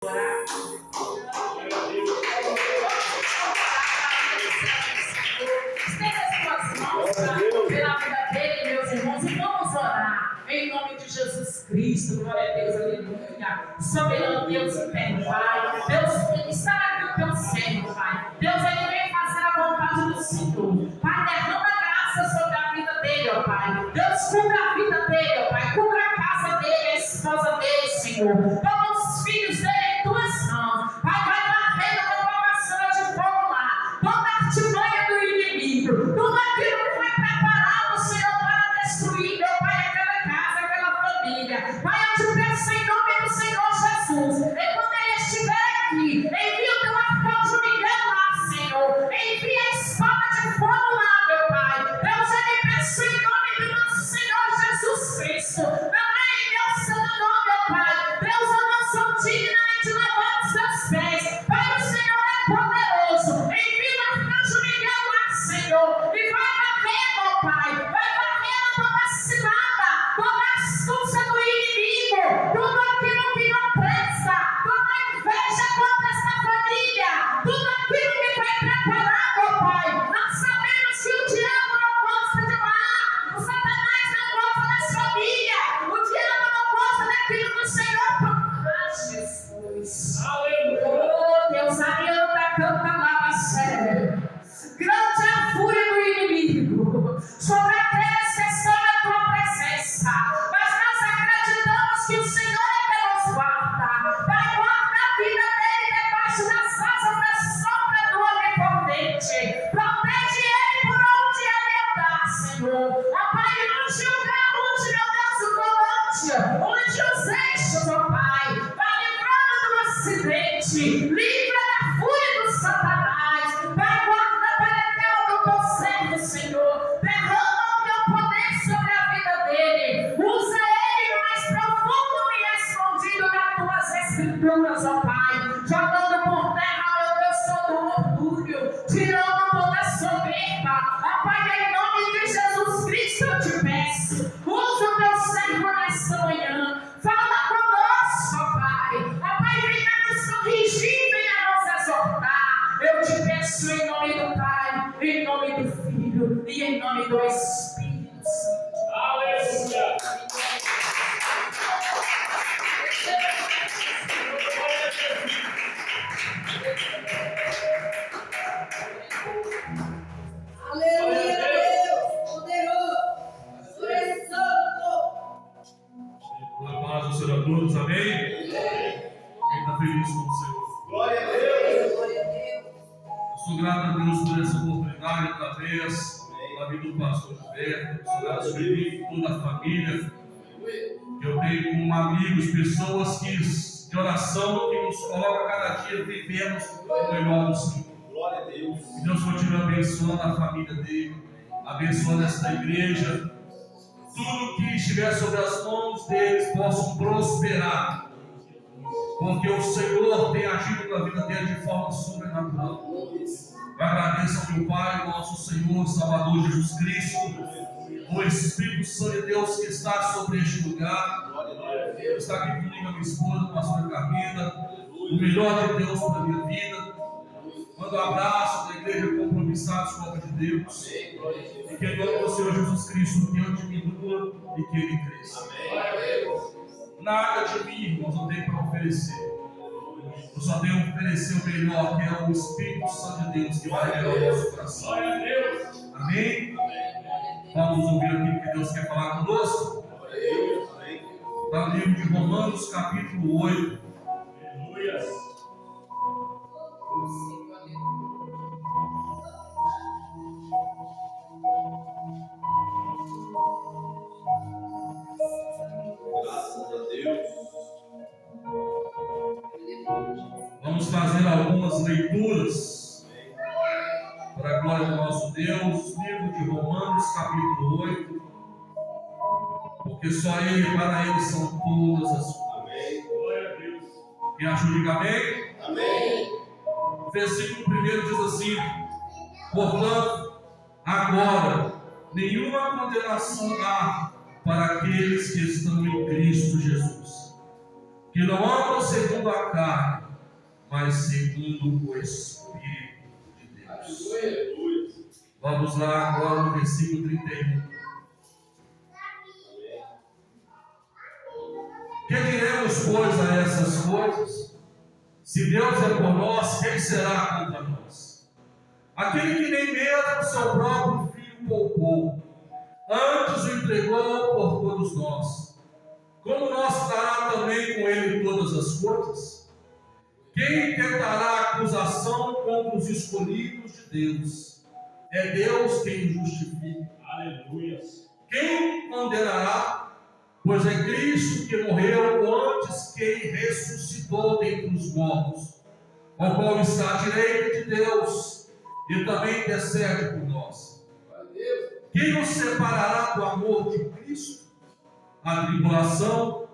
Pela vida dele, meus irmãos, e vamos orar em nome de Jesus Cristo. Glória a Deus, aleluia. Soberano Deus eterno, Pai. Deus, está aqui o teu servo, Pai. Deus, ele vem fazer a vontade do Senhor. Pai, derrama graça sobre a vida dele, ó Pai. Deus, cubra a vida dele, ó Pai. Cubra a casa dele, a esposa dele, Senhor. Toma os filhos dele em tuas mãos. Pai, vai batendo com a vassoura de fogo lá. Toda a artimanha do inimigo. Tudo aquilo que foi preparado, Senhor, para destruir, meu Pai, aquela casa, aquela família. Pai, eu te peço em nome do Senhor Jesus. E quando ele estiver aqui, envia o teu arcanjo Miguel lá, Senhor. Envia a espada de fogo lá, meu Pai. Deus, eu lhe peço em nome do nosso Senhor Jesus Cristo. Amém, meu santo nome, ó Pai. Deus, eu não sou digna nem de lavar os teus pés. Pai, o Senhor é poderoso. Envia o arcanjo Miguel lá, Senhor. E vai varrendo, ó Pai. Vai varrendo toda a cilada, toda a astúcia do inimigo, tudo aquilo que não presta, toda a inveja contra esta família, tudo aquilo que foi preparado, ó Pai. Nós sabemos que o diabo não gosta de lá, o Satanás não gosta das famílias, o diabo não gosta daquilo que o Senhor Jesus. Aleluia. Oh, Deus, adianta, canta lá na série. Grande é a fúria do inimigo sobre aqueles que estão na tua presença, mas nós acreditamos que o Senhor é que nos guarda. Pai, guarda a vida dele debaixo das asas da sombra do Onipotente. Protege ele por onde ele andar, Senhor. Ó Pai, unge o carro, unge, meu Deus, o volante, unge os eixos, ó Pai. Vai livrando do acidente, livra da fúria do Satanás. Vai, guarda para teu teu servo, Senhor. Derrama o teu poder sobre a vida dele. Usa ele no mais profundo e escondido das tuas escrituras, ó Pai. Jogando por terra, meu Deus, todo orgulho, tirando toda soberba. Ó Pai, em nome de Jesus Cristo eu te peço. Usa o teu servo nesta manhã. Fala conosco, ó Pai. Ó Pai, venha nos corrigir, venha nos exortar. Eu te peço em nome do Pai, em nome do Filho e em nome do Espírito Santo. Aleluia. Aleluia, Deus, poderoso, Senhor é santo. A paz do Senhor a todos, amém? Quem está feliz com o Senhor? Glória a Deus. Glória a Deus. Eu sou grato a Deus por essa oportunidade, através da vida do pastor Gilberto, sou grato a ele, toda a família. Eu tenho como amigos pessoas de oração que nos coloca cada dia vivemos o melhor do Senhor. Glória a Deus. Que Deus continue abençoando a família dele, abençoando esta igreja. Tudo que estiver sobre as mãos deles possam prosperar, porque o Senhor tem agido na vida dele de forma sobrenatural. Eu agradeço ao meu Pai, nosso Senhor, Salvador Jesus Cristo, o Espírito Santo de Deus que está sobre este lugar, está aqui comigo, a minha esposa, a pastora Carmina, o melhor de Deus para a minha vida. Mando um abraço da igreja compromissados com a obra de Deus, e que em nome do Senhor Jesus Cristo, que eu diminua e que Ele cresça. Nada de mim, irmãos, eu tenho para oferecer. Eu só tenho que oferecer o melhor, que é o Espírito Santo de Deus, que vai revelar o nosso coração. Amém? Vamos ouvir aquilo que Deus quer falar conosco? Está no livro de Romanos, capítulo 8. Aleluia. Graças a Deus. Vamos fazer algumas leituras para a glória do nosso Deus. Livro de Romanos, capítulo 8. Porque só Ele, para Ele são todas as coisas. Amém. Glória a Deus. Quem acha, diga amém? Amém. O versículo 1 diz assim: portanto, agora, nenhuma condenação há para aqueles que estão em Cristo Jesus. que não andam segundo a carne, mas segundo o Espírito de Deus. Aleluia. Vamos lá agora no versículo 31. Que diremos, pois, a essas coisas? Se Deus é por nós, quem será contra nós? Aquele que nem mesmo o seu próprio filho poupou, antes o entregou por todos nós, como nós dará também com ele todas as coisas? Quem tentará acusação contra os escolhidos de Deus? É Deus quem justifica. Aleluia. Quem condenará? Pois é Cristo que morreu antes, quem ressuscitou dentre os mortos, o qual está à direita de Deus e também intercede por nós. Quem nos separará do amor de Cristo? A tribulação,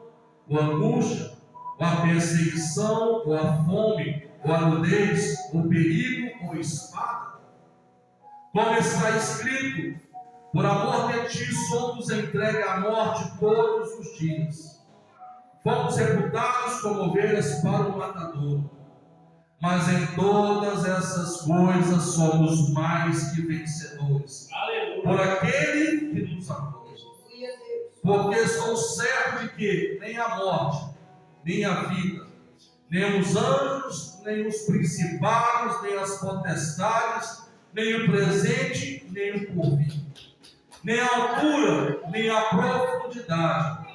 ou a angústia, ou a perseguição, ou a fome, ou a nudez, o perigo, ou a espada? Como está escrito: por amor de ti somos entregues à morte todos os dias. Fomos reputados como ovelhas para o matador. Mas em todas essas coisas somos mais que vencedores. Aleluia. Por aquele que nos amou. Porque sou certo de que nem a morte, nem a vida, nem os anjos, nem os principados, nem as potestades, nem o presente, nem o porvir, nem a altura, nem a profundidade,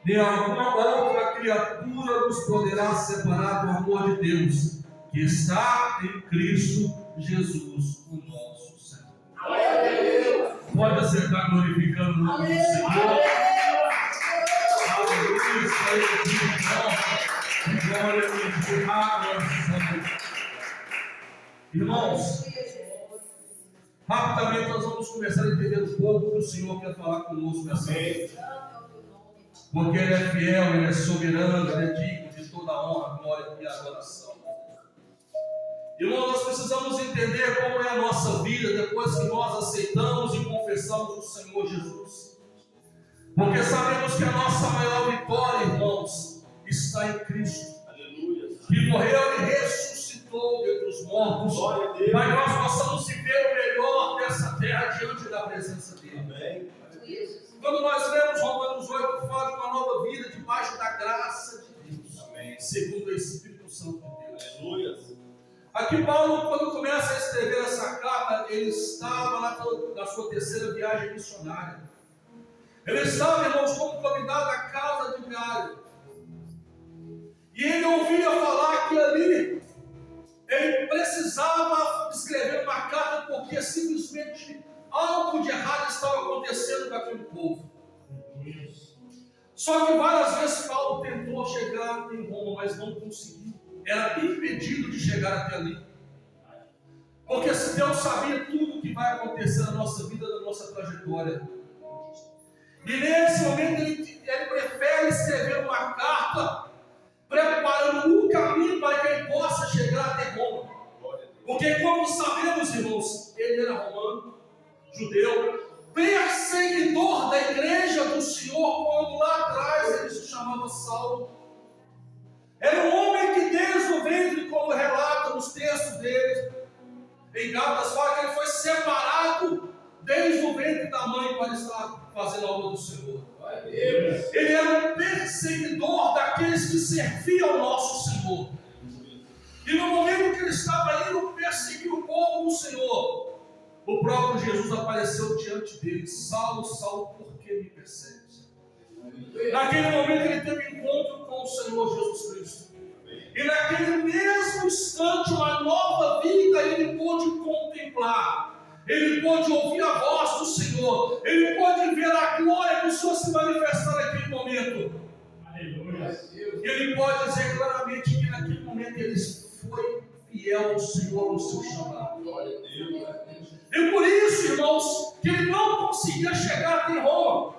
nem alguma outra criatura nos poderá separar do amor de Deus, que está em Cristo Jesus, o nosso Senhor. Aleluia. Pode acertar glorificando o nome do Senhor. Aleluia. Isso aí, glória a Deus. Irmãos, rapidamente nós vamos começar a entender um pouco o que o Senhor quer falar conosco nessa noite. Porque Ele é fiel, Ele é soberano, Ele é digno de toda a honra, glória e adoração. Irmãos, nós precisamos entender como é a nossa vida depois que nós aceitamos e confessamos o Senhor Jesus. Porque sabemos que a nossa maior vitória, irmãos, está em Cristo. Aleluia. Que morreu e ressuscitou dentre os mortos, Glória a Deus. para que nós possamos viver o melhor dessa terra diante da presença dEle. Amém. Quando nós lemos Romanos 8, fala de uma nova vida debaixo da graça de Deus, Amém. segundo o Espírito Santo de Deus. Aleluia. Aqui Paulo, quando começa a escrever essa carta, ele estava na sua terceira viagem missionária. Ele estava, irmãos, como convidado à casa de Gaio. E ele ouvia falar que ali ele precisava escrever uma carta porque simplesmente algo de errado estava acontecendo com aquele povo. Só que várias vezes Paulo tentou chegar em Roma, mas não conseguiu. Era impedido de chegar até ali. Porque se Deus sabia tudo o que vai acontecer na nossa vida, na nossa trajetória. E nesse momento ele prefere escrever uma carta, preparando um caminho para que ele possa chegar até Roma. Porque como sabemos, irmãos, ele era romano, judeu, perseguidor da igreja do Senhor, quando lá atrás ele se chamava Saulo. Era um homem que desde o ventre, como relata nos textos dele, em Gálatas fala que ele foi separado desde o ventre da mãe para estar fazendo a obra do Senhor. Ele era um perseguidor daqueles que serviam ao nosso Senhor. E no momento que ele estava indo perseguir o povo do Senhor, o próprio Jesus apareceu diante dele. Saulo, Saulo, por que me persegues? Naquele momento ele teve encontro com o Senhor Jesus Cristo. E naquele mesmo instante, uma nova vida ele pôde contemplar. Ele pôde ouvir a voz do Senhor. Ele pôde ver a glória do Senhor se manifestar naquele momento. Aleluia. Ele pode dizer claramente que naquele momento ele foi fiel ao Senhor no seu chamado. Glória a Deus. E por isso, irmãos, que ele não conseguia chegar até Roma.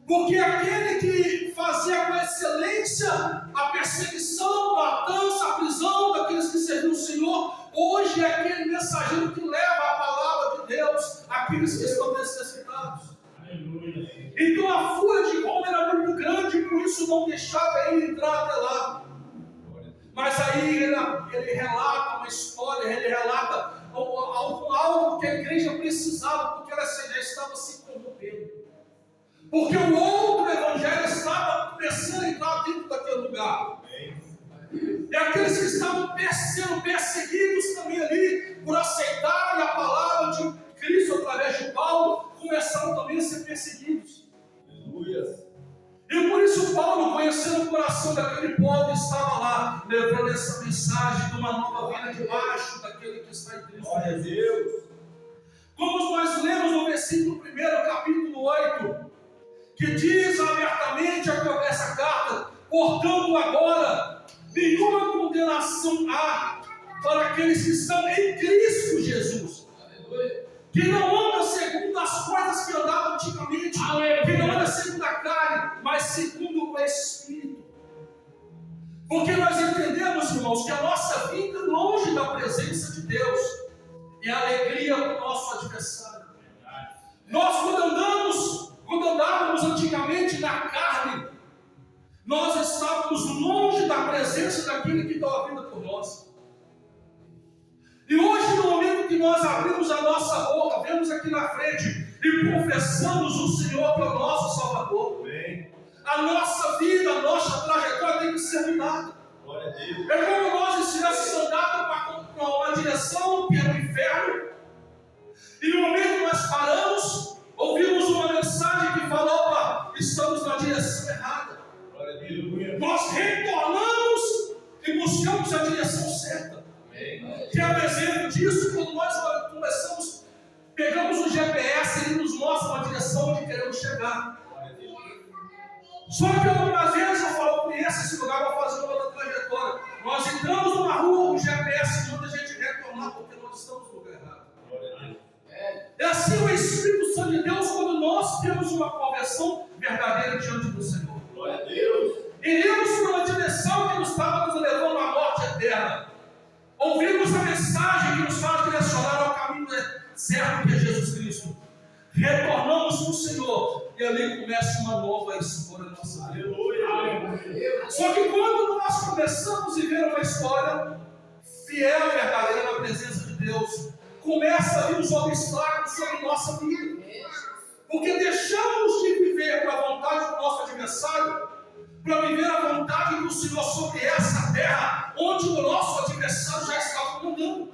Porque aquele que fazia com excelência a perseguição, a matança, a prisão daqueles que serviam o Senhor, hoje é aquele mensageiro que leva a palavra de Deus àqueles que estão necessitados. Aleluia. Então a fúria de Roma era muito grande, por isso não deixava ele entrar até lá. Mas aí ele relata uma história, ele relata algo que a igreja precisava, porque ela já estava se corrompendo. Porque o outro evangelho estava começando a entrar dentro daquele lugar. E aqueles que estavam sendo perseguidos também ali, por aceitarem a palavra de Cristo através de Paulo, começaram também a ser perseguidos. Aleluia. E por isso Paulo, conhecendo o coração daquele povo, estava lá, levando essa mensagem de uma nova vida debaixo daquele que está em Cristo. Glória a Deus. Como nós lemos no versículo 1, capítulo 8, que diz abertamente essa carta: portanto agora, nenhuma condenação há para aqueles que estão em Cristo Jesus. Aleluia. Que não anda segundo as coisas que andavam antigamente, que não anda segundo a carne, mas segundo o Espírito. Porque nós entendemos, irmãos, que a nossa vida longe da presença de Deus é a alegria do nosso adversário. Nós, quando andávamos antigamente na carne, nós estávamos longe da presença daquele que deu a vida por nós. E hoje, no momento que nós abrimos a nossa boca, vemos aqui na frente e confessamos o Senhor que é o nosso Salvador, Amém. a nossa vida, a nossa trajetória tem que ser mudada. Glória a Deus. É como nós estivéssemos andando para uma direção que é o inferno, e no momento que nós paramos, ouvimos uma mensagem que fala: opa, estamos na direção errada. Glória a Deus. Nós retornamos e buscamos a direção certa. Amém. Que é o exemplo disso, quando nós pegamos o GPS, ele nos mostra uma direção onde queremos chegar. Glória a Deus. Só que algumas vezes eu falo: eu conheço esse lugar, vou fazer uma outra trajetória. Nós entramos numa rua, o GPS manda a gente retornar, porque nós estamos no lugar errado. Glória a Deus. É assim o Espírito Santo de Deus, quando nós temos uma conversão verdadeira diante do Senhor. Glória a Deus. Iremos por uma direção que nos estava nos levando à morte eterna. Ouvimos a mensagem que nos faz direcionar ao caminho certo, que é Jesus Cristo. Retornamos para o Senhor e ali começa uma nova história na nossa vida. Aleluia. Só que quando nós começamos a viver uma história fiel e verdadeira na presença de Deus, começa a vir os obstáculos sobre nossa vida. Porque deixamos de viver para a vontade do nosso adversário, para viver a vontade do Senhor sobre essa terra, onde o nosso adversário já está comandando.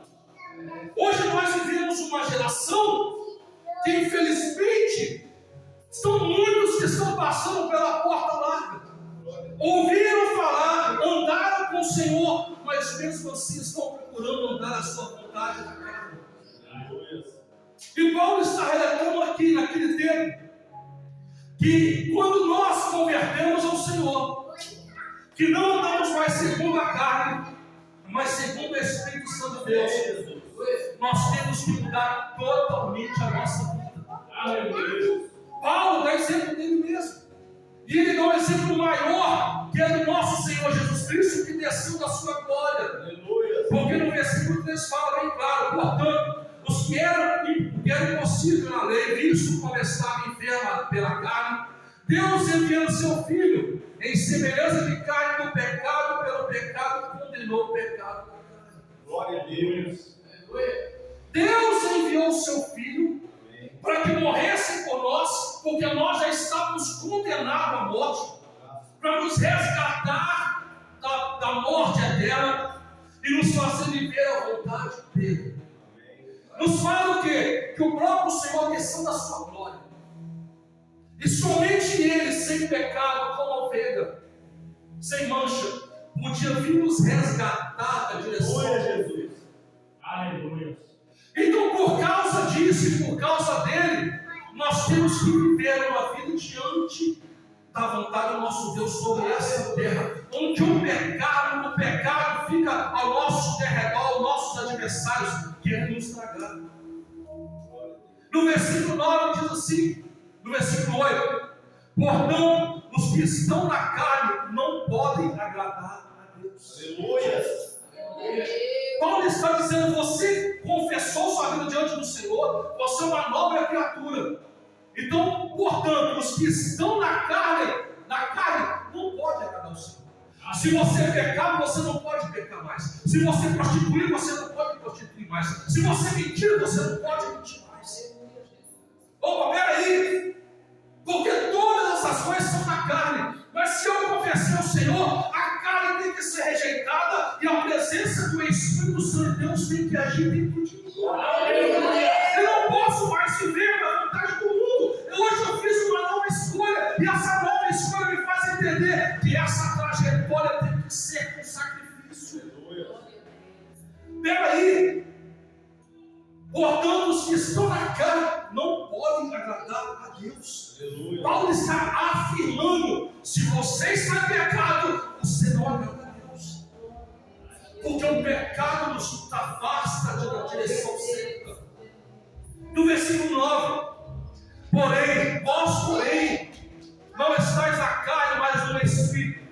Hoje nós vivemos uma geração que, infelizmente, são muitos que estão passando pela porta larga. Ouviram falar, andaram com o Senhor, mas mesmo assim estão procurando andar a sua vontade na carne. E Paulo está relatando aqui, naquele tempo, que quando nós convertemos ao Senhor, que não andamos mais segundo a carne, mas segundo o Espírito Santo de Deus, nós temos que mudar totalmente a nossa vida. Aleluia. Paulo dá exemplo dele mesmo. E ele dá um exemplo maior, que é do nosso Senhor Jesus Cristo, que desceu da sua glória. Aleluia. Porque no versículo 3 fala bem claro: portanto, os que eram impossível na lei, visto como estava enferma pela carne, Deus, enviando seu Filho em semelhança de carne do pecado, pelo pecado condenou o pecado da carne. Glória a Deus. Deus enviou o seu Filho para que morresse por nós, porque nós já estávamos condenados à morte, para nos resgatar da morte eterna e nos fazer viver a vontade dele. Nos fala o quê? Que o próprio Senhor desceu da sua glória, e somente Ele, sem pecado, como ovelha, sem mancha, podia vir nos resgatar da direção. Glória a Jesus. Aleluia. Então, por causa disso e por causa dele, nós temos que viver uma vida diante da vontade do nosso Deus sobre essa terra, onde o pecado fica ao nosso derredor, aos nossos adversários, querendo nos tragar. No versículo 9 diz assim, no versículo 8: portanto, os que estão na carne não podem agradar a Deus. Aleluia. Paulo está dizendo: você confessou sua vida diante do Senhor, você é uma nova criatura. Então, portanto, os que estão na carne não podem agradar. Se você pecar, você não pode pecar mais. Se você prostituir, você não pode prostituir mais. Se você mentir, você não pode mentir mais. Opa, peraí. Porque todas essas coisas são da carne. Mas se eu confessar ao Senhor, a carne tem que ser rejeitada e a presença do Espírito Santo de Deus tem que agir dentro de mim. Eu não posso mais viver na vontade do mundo. Hoje eu fiz uma nova escolha e essa nova escolha me faz entender que essa trajetória tem que ser com sacrifício. Peraí. Portanto, os que estão na carne não podem agradar a Deus. Aleluia. Paulo está afirmando: se você está em pecado, você não agrada a Deus. Porque o pecado nos afasta da direção certa. No versículo 9: vós, porém, não estáis na carne, mas no Espírito.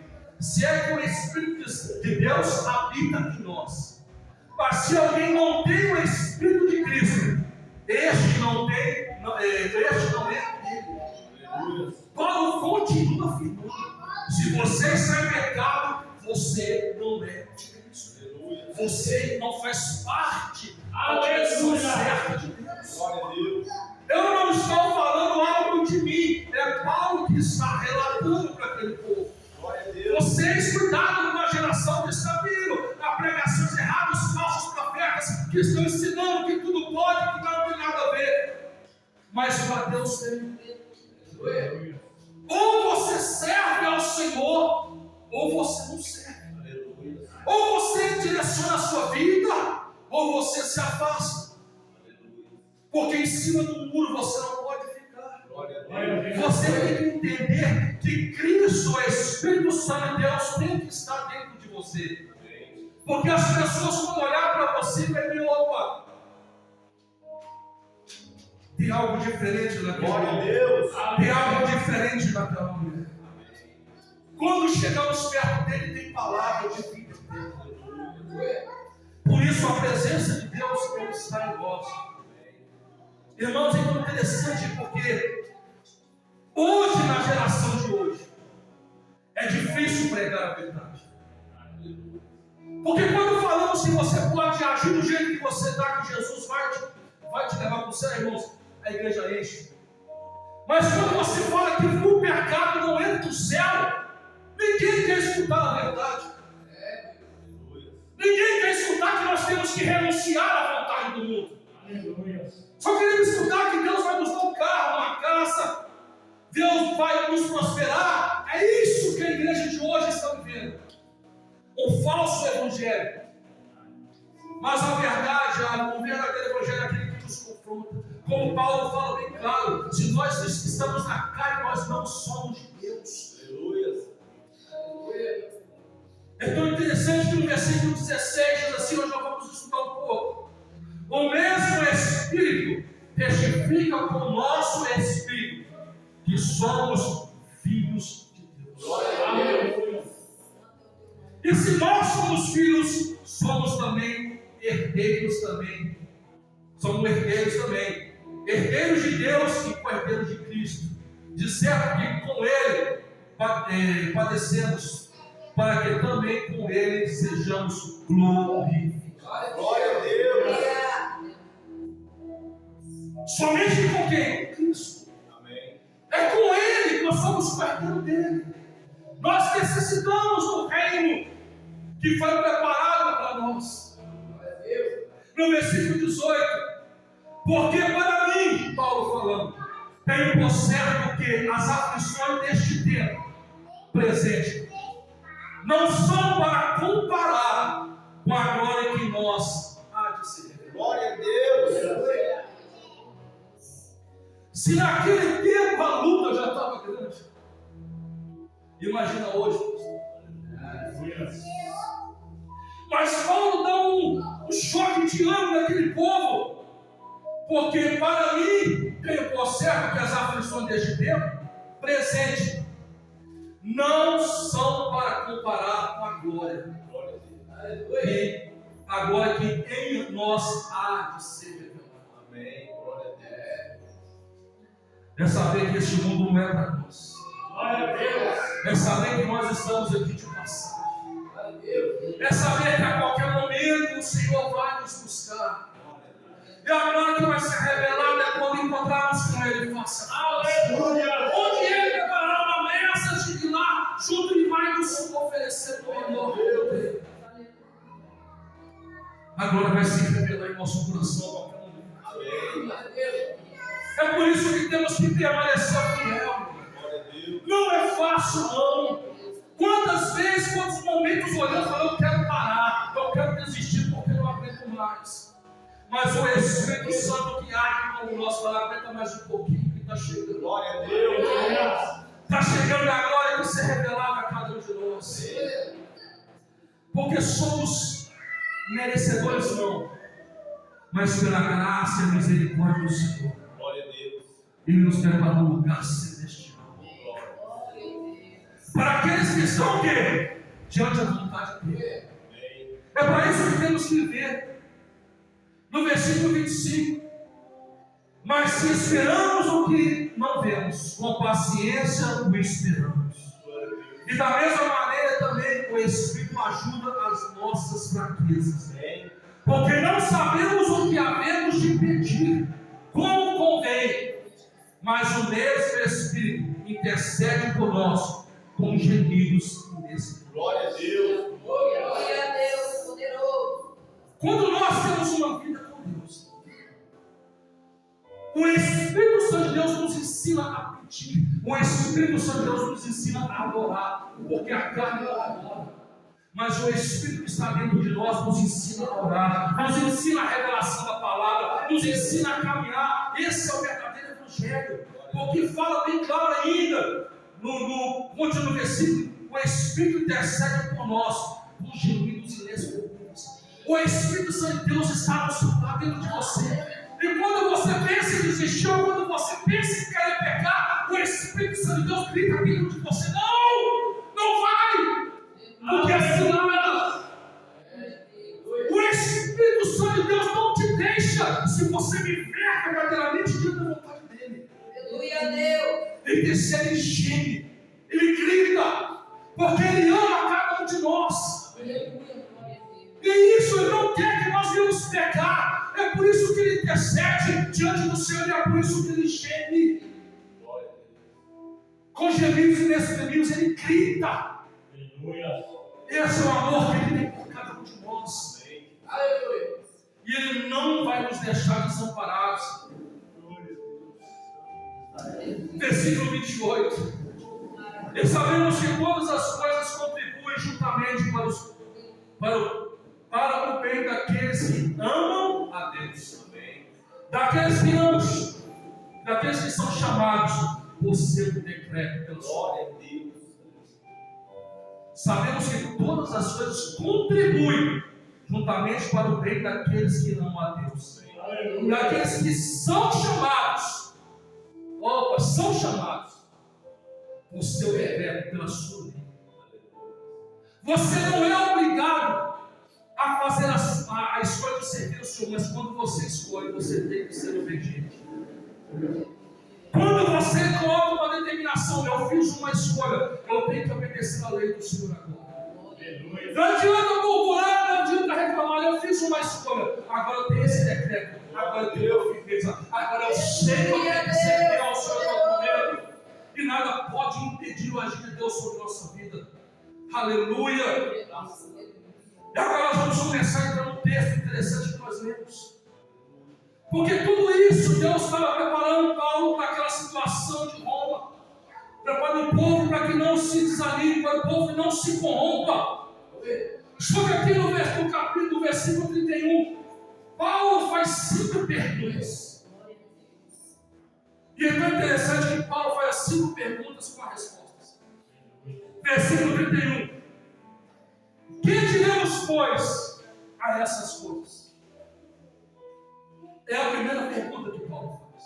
Se é que o Espírito de Deus habita em nós. Mas se alguém não tem o Espírito de Cristo, este não é dele. Paulo continua afirmando: se você está em pecado, você não é de Cristo. Você não faz parte da direção certa de Deus. Eu não estou falando algo de mim, é Paulo que está relatando para aquele povo. Vocês, cuidado com a geração que está vindo, a pregações erradas, os falsos profetas que estão ensinando que tudo pode, que não tem nada a ver. Mas para Deus tem. Ou você serve ao Senhor, ou você não serve. Ou você direciona a sua vida, ou você se afasta. Porque em cima do muro você não pode ficar. Você tem que entender que Cristo, o Espírito Santo de Deus, tem que estar dentro de você. Porque as pessoas vão olhar para você e vai ver: opa, tem algo diferente naquela mulher. Tem algo diferente naquela mulher. Quando chegamos perto dele, tem palavra de vida. Por isso a presença de Deus tem que estar em nós. Irmãos, é tão interessante porque hoje, na geração de hoje, é difícil pregar a verdade. Porque quando falamos que você pode agir do jeito que você está, que Jesus vai te levar para o céu, irmãos, a igreja enche. Mas quando você fala que o pecado não entra no céu, ninguém quer escutar a verdade. Ninguém quer escutar que nós temos que renunciar à vontade do mundo. Só queremos escutar que Deus vai nos dar um carro, uma casa, Deus vai nos prosperar. É isso que a igreja de hoje está vivendo. Um falso evangelho. Mas a verdade, o verdadeiro evangelho é aquele que nos confronta. Como Paulo fala bem claro: se nós estamos na carne, nós não somos de Deus. É tão interessante que no versículo 16 diz assim: nós já vamos estudar um pouco. O mesmo Espírito testifica com o nosso Espírito que somos filhos de Deus. E se nós somos filhos, somos também herdeiros também. Somos herdeiros também. Herdeiros de Deus e co-herdeiros de Cristo. De certo que com Ele padecemos, para que também com Ele sejamos glorificados. Glória a Deus. Somente com quem? Com Cristo. Amém. É com Ele que nós somos co-herdeiros dele. Nós necessitamos do reino que foi preparado para nós. No versículo 18: porque para mim, Paulo falando, tenho por certo que as aflições deste tempo presente não são para comparar com a glória que nós há de ser. Glória a Deus. Se naquele tempo a luta já estava grande, imagina hoje. Mas Paulo dá um choque de ânimo naquele povo, porque para mim, tenho por certo que as aflições deste tempo presente não são para comparar com a glória. E a glória que em nós há de ser revelada. Amém. Glória a Deus. É saber que este mundo não é para nós. Glória a Deus. É saber que nós estamos aqui de passagem. É saber que a qualquer momento o Senhor vai nos buscar. E a glória que vai ser revelada é quando encontrarmos com Ele face a face. Aleluia. Onde Ele preparar uma mesa de lá, junto Ele vai nos oferecer o amor dele. A glória vai se revelar em nosso coração a qualquer momento. É por isso que temos que permanecer fiel. Não é fácil, não. Quantas vezes, quantos momentos olhando e falando, eu quero parar, eu quero desistir porque eu não aguento mais. Mas o Espírito Santo que age como nós falamos, aguenta mais um pouquinho que está chegando. Glória a Deus. Está chegando a glória que se revelava a cada um de nós. Porque somos merecedores, não. Mas pela graça e misericórdia do Senhor, Glória a Deus. Ele nos preparou um lugar celestial. Para aqueles que estão o quê? Diante da vontade dele. É para isso que temos que viver. No versículo 25. Mas se esperamos o que não vemos, com paciência o esperamos. E da mesma maneira também o Espírito ajuda as nossas fraquezas. Porque não sabemos o que havemos de pedir, como convém. Mas o mesmo Espírito intercede por nós com gemidos inexprimíveis. Glória a Deus. Glória a Deus, poderoso. Quando nós temos uma vida com Deus, o Espírito Santo de Deus nos ensina a pedir. O Espírito Santo de Deus nos ensina a adorar. Porque a carne não adora. Mas o Espírito que está dentro de nós nos ensina a orar. Nos ensina a revelação da palavra. Nos ensina a caminhar. Esse é o verdadeiro Evangelho. Porque fala bem claro ainda. No versículo. O Espírito intercede por nós. Com gemidos inexprimíveis. O Espírito Santo de Deus está dentro de você. E quando você pensa em desistir, ou quando você pensa em querer pecar, o Espírito Santo de Deus grita dentro de você: não! Não vai! Porque é cilada. O Espírito Santo de Deus não te deixa se você viver verdadeiramente dentro da vontade dele. Aleluia a Deus. Ele desce, ele geme, ele grita, porque ele ama cada um de nós. E isso ele não quer que nós venhamos pecar. É por isso que ele intercede diante do Senhor, e é por isso que ele geme. Com gemidos inexprimíveis, ele grita. Esse é o amor que ele tem por cada um de nós. Aleluia. E ele não vai nos deixar desamparados. Versículo 28. E sabemos que todas as coisas contribuem juntamente para o bem daqueles que amam a Deus. Daqueles que são chamados por seu decreto pelo Senhor. Sabemos que todas as coisas contribuem juntamente para o bem daqueles que amam a Deus. E daqueles que são chamados. São chamados por seu decreto pela sua lei. Você não é obrigado a fazer a escolha de servir o Senhor, mas quando você escolhe, você tem que ser obediente. Quando você coloca uma determinação, eu fiz uma escolha, eu tenho que obedecer a lei do Senhor agora. Não adianta murmurar, não adianta reclamar, eu fiz uma escolha, agora eu tenho esse decreto, agora eu tenho firmeza, agora eu sei que eu tenho que servir ao Senhor em todo momento, e nada pode impedir o agir de Deus sobre a nossa vida. Aleluia! E agora nós vamos começar então um texto interessante que nós lemos. Porque tudo isso Deus estava preparando Paulo para aquela situação de Roma. Preparando o povo para que não se desanime, para o povo não se corrompa. Só que aqui no capítulo, versículo 31, Paulo faz 5 perguntas. E é tão interessante que Paulo faz 5 perguntas com as respostas. Versículo 31. Que diremos, pois, a essas coisas? É a primeira pergunta que Paulo faz.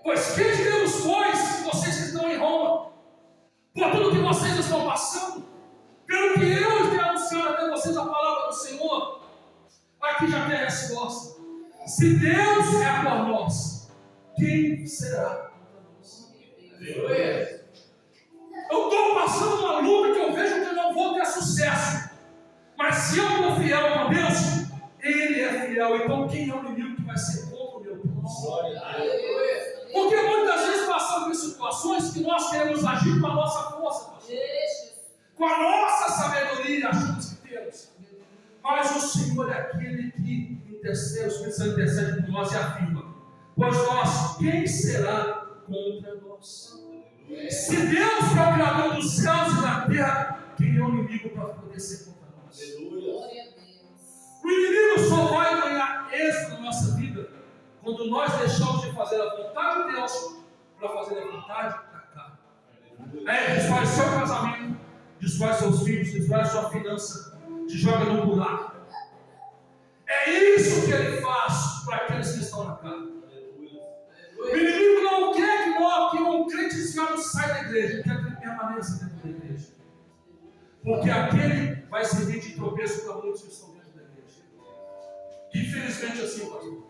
Pois que diremos, pois, vocês que estão em Roma, por tudo que vocês estão passando, pelo que eu tenho anunciado até vocês a palavra do Senhor, aqui já tem a resposta. Se Deus é por nós, quem será contra nós? Eu estou passando uma luta que eu vejo que eu não vou ter sucesso. Mas se eu for fiel com Deus, Ele é fiel. Então quem é o inimigo que vai ser contra o meu Deus? Porque muitas vezes passamos por situações que nós queremos agir com a nossa força, com a nossa sabedoria, achamos que temos. Mas o Senhor é aquele que intercede, o Espírito Santo intercede por nós e afirma: pois nós, quem será contra nós? Se Deus é o Criador dos céus e da terra, quem é o inimigo para poder ser contra nós? O inimigo só vai ganhar êxito na nossa vida quando nós deixamos de fazer a vontade de Deus para fazer a vontade da carne. Destrói seu casamento, destrói seus filhos, destrói sua finança, te joga no buraco. É isso que ele faz para aqueles que estão na carne. O inimigo não quer que um crente desviado saia da igreja, ele quer que ele permaneça dentro da igreja. Porque aquele vai servir de tropeço para muitos que estão dentro da igreja. Infelizmente assim, pastor.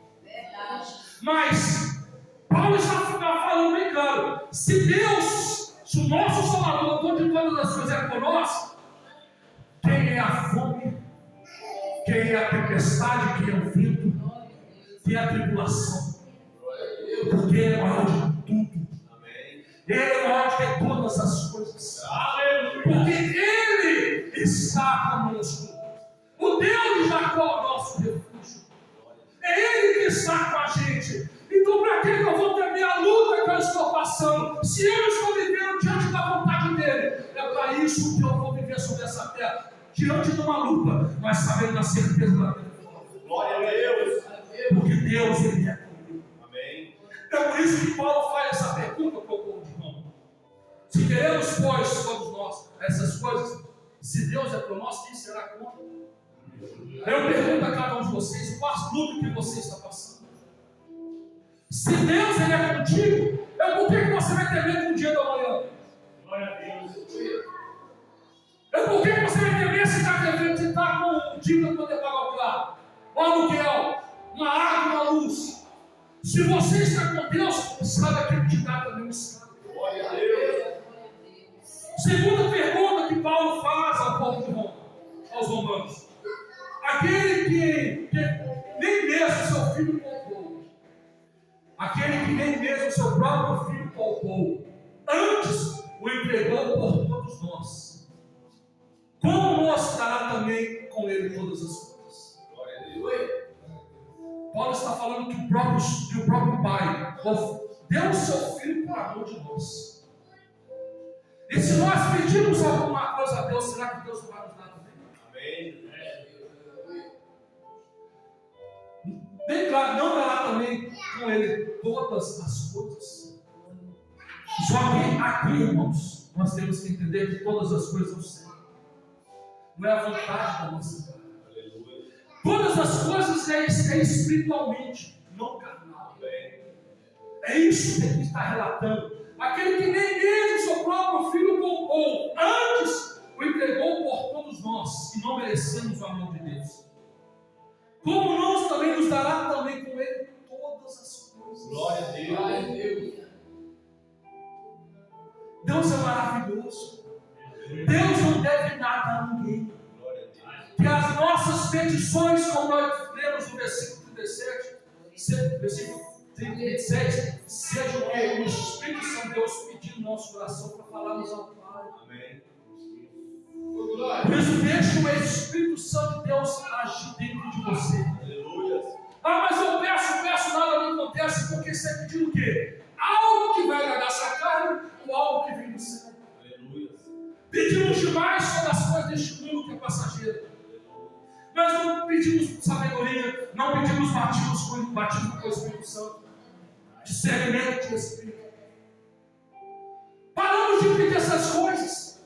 Mas Paulo está falando bem claro: se Deus, se o nosso Salvador, dono de todas as coisas, é por nós, quem é a fome, quem é a tempestade, quem é o vento, quem é a tribulação? Porque Ele é maior de tudo. Ele é maior de todas as coisas. Porque Ele está conosco. O Deus de Jacó é o nosso refúgio. É Ele que está com a gente. Então, para que eu vou temer a luta que eu estou passando? Se eu estou vivendo diante da vontade dEle, é para isso que eu vou viver sobre essa terra, diante de uma luta, mas sabendo a certeza da vida. Glória a Deus. Porque Deus, Ele é comigo. Amém. É por isso que Paulo faz essa pergunta para o povo de Roma: se queremos, pois, todos nós, essas coisas, se Deus é por nós, quem será contra? Eu pergunto a cada um de vocês: qual a luta que você está passando? Se Deus Ele é contigo, por que você vai ter medo no dia da manhã? Glória a Deus. Por que você vai ter medo se está com um dívida para poder pagar o carro? Um aluguel, uma água, uma luz. Se você está com Deus, sabe que Ele te dá também um estado. Glória a Deus. Segunda pergunta que Paulo faz ao povo de Roma, aos romanos: aquele que nem mesmo seu filho poupou, aquele que nem mesmo seu próprio filho poupou, antes o entregou por todos nós, como mostrará também com ele todas as coisas? Glória a Deus. Paulo está falando que o próprio Pai deu o seu filho por amor de nós. E se nós pedirmos alguma coisa a Deus, será que Deus vai nos dar também? Amém. Bem claro, não dará também com Ele todas as coisas. Só que aqui, irmãos, nós temos que entender que todas as coisas são Senhor. Não é a vontade da nossa carne. Aleluia. Todas as coisas é espiritualmente, não carnal. Amém. É isso que ele está relatando. Aquele que nem mesmo seu próprio filho poupou, antes o entregou por todos nós, que não merecemos o amor de Deus. Como nós também nos dará também com ele todas as coisas. Glória a Deus. Glória a Deus. Deus é maravilhoso. Deus não deve nada a ninguém. Glória a Deus. Que as nossas petições, como nós lemos no versículo 37, versículo 36, seja o que o Espírito Santo de Deus pedindo no nosso coração para falarmos ao Pai. Amém. Por isso, deixa o Espírito Santo de Deus agir dentro de você. Aleluia. Mas eu peço, nada não acontece, porque você pediu o quê? Algo que vai agradar essa carne ou algo que vem do céu. Aleluia. Pedimos demais sobre as coisas deste mundo que é passageiro. Nós não pedimos sabedoria, não pedimos batismo com o Espírito Santo, discernimento de Espírito. Paramos de pedir essas coisas,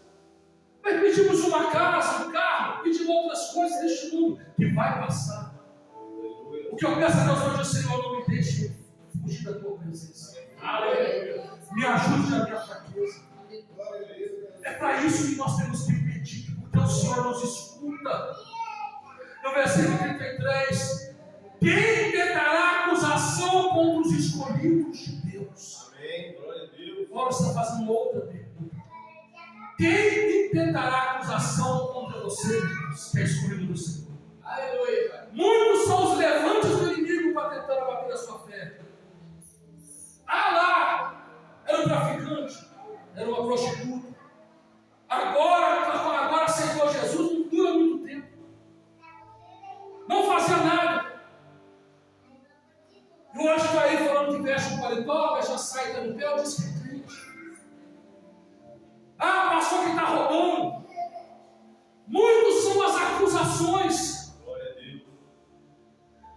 mas pedimos uma casa, um carro, pedimos outras coisas deste mundo que vai passar. Aleluia. O que eu peço a Deus hoje, Senhor, não me deixe fugir da tua presença. Aleluia. Me ajude na minha fraqueza. É para isso que nós temos que pedir, porque o Senhor nos escuta. No versículo 33, quem tentará acusação contra os escolhidos de Deus? Amém. Glória a Deus. Paulo está fazendo outra pergunta. Quem tentará acusação contra você, Deus? tem escolhido do Senhor. Aleluia. Muitos são os levantes do inimigo para tentar abater a sua fé. Lá, era um traficante, era uma prostituta. Agora aceitou Jesus, não dura muito tempo. Não fazia nada. E hoje está aí falando que veste um paletó, veste a saia no pé, diz que é crente. Pastor que está roubando. Muitas são as acusações. Glória a Deus.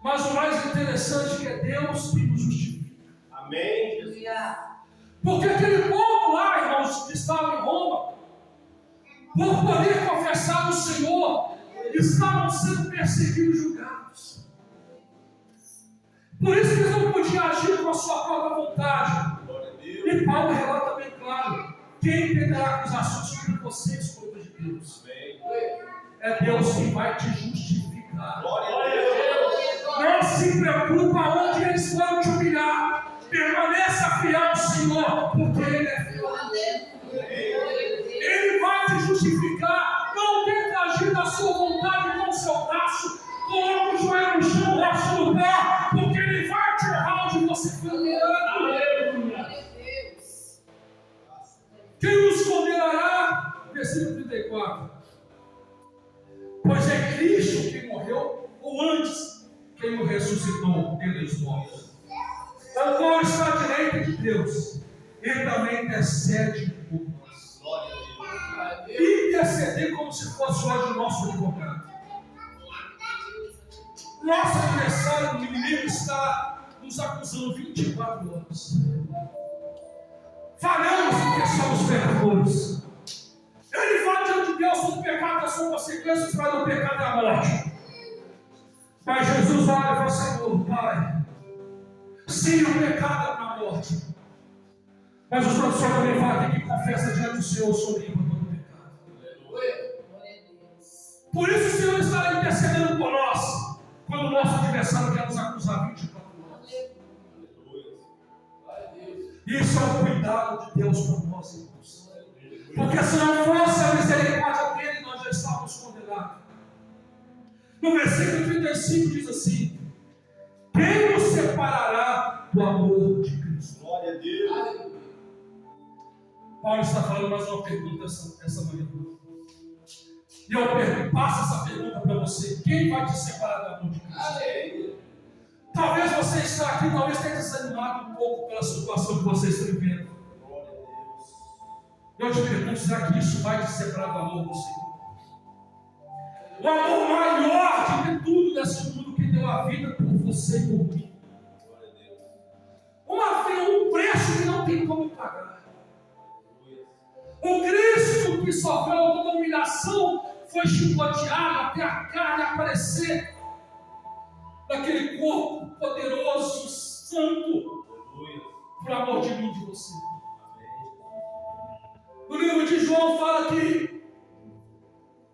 Mas o mais interessante é que é Deus que nos justifica. Amém. Porque aquele povo lá, irmãos, que estava em Roma, por poder confessar o Senhor, estavam sendo perseguidos e julgados. Por isso que eles não podiam agir com a sua própria vontade. Glória a Deus. E Paulo relata bem claro: quem tentará acusações contra vocês, coisas de Deus? Amém. É Deus que vai te justificar. Glória a Deus. Não se preocupa onde eles vão te humilhar. Permaneça fiel ao Senhor, porque Ele é fiel. Ele vai te justificar. Não tenta agir da sua vontade com o seu braço. Coloca o joelho no chão, rosto no pé, porque Ele vai te honrar onde você foi humilhado. Quem nos condenará? Versículo 34. Pois é Cristo quem morreu, ou antes, quem o ressuscitou dentre os mortos. O qual está à direita de Deus, e também intercede por nós. Glória a Deus. Interceder como se fosse hoje o nosso advogado. Nosso adversário, o inimigo, está nos acusando 24 horas. Falamos porque somos pecadores. Ele fala diante de Deus sobre o pecado, das suas consequências, para o pecado e a morte. Mas Jesus olha e fala: Senhor, Pai, sim, o pecado é para a morte. Mas o Senhor também fala que confessa diante do Senhor sobre todo o pecado. Por isso o Senhor estará intercedendo por nós, quando o nosso adversário quer nos acusar 24 horas. Isso é um cuidado de Deus para nós, irmãos. Porque se não fosse a misericórdia dele, nós já estávamos condenados. No versículo 35 diz assim: quem nos separará do amor de Cristo? Glória a Deus. Paulo está falando mais uma pergunta essa manhã. E eu passo essa pergunta para você: quem vai te separar do amor de Cristo? Talvez você está aqui, talvez tenha desanimado um pouco pela situação que você está vivendo. Glória a Deus. Eu te pergunto: será que isso vai te separar do amor do Senhor? O amor maior de tudo nesse mundo, que deu a vida por você e por mim. Glória a Deus. Um preço que não tem como pagar. O Cristo que sofreu toda humilhação, foi chicoteado até a carne aparecer daquele corpo poderoso, santo, por amor de mim e de você. No livro de João fala que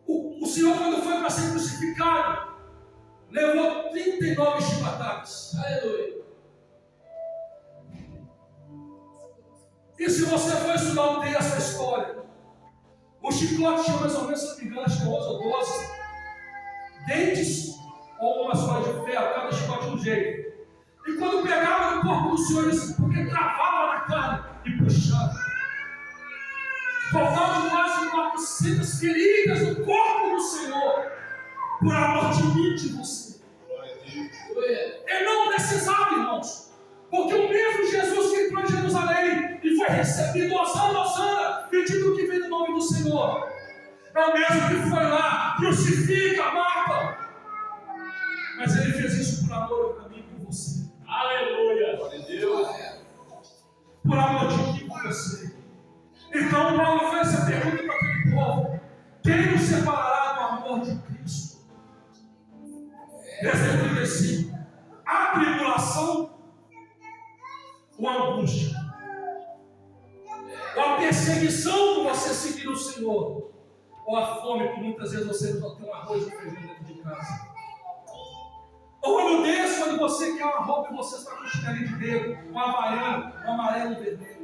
o Senhor, quando foi para ser crucificado, levou 39 chibatadas. Aleluia. E se você for estudar um texto da história, o chicote tinha mais ou menos, se não me engano, acho que 11 ou 12 dentes, ou uma só de ferro, cada chicote de um jeito. E quando pegava no corpo do Senhor, isso porque travava na carne e puxava. Total de quase 400 feridas no corpo do Senhor, por amor de mim e de você. Glória a Deus. Ele não precisava, irmãos, porque o mesmo Jesus que entrou em Jerusalém e foi recebido, Hosana, Hosana, pedindo que vem no nome do Senhor, é o mesmo que foi lá, crucifica, mata. Mas ele fez isso por amor a mim e por você. Aleluia! Glória a Deus. Por amor de mim e por você. Então Paulo fez essa pergunta para aquele povo: quem nos separará do amor de Cristo? Versículo 35. A tribulação ou a angústia? Ou a perseguição por você seguir o Senhor? Ou a fome que muitas vezes você só tem um arroz e feijão dentro de casa? Ou a nudez, quando você quer uma roupa e você está com chinelinho de dedo, um havaiano, um amarelo e vermelho?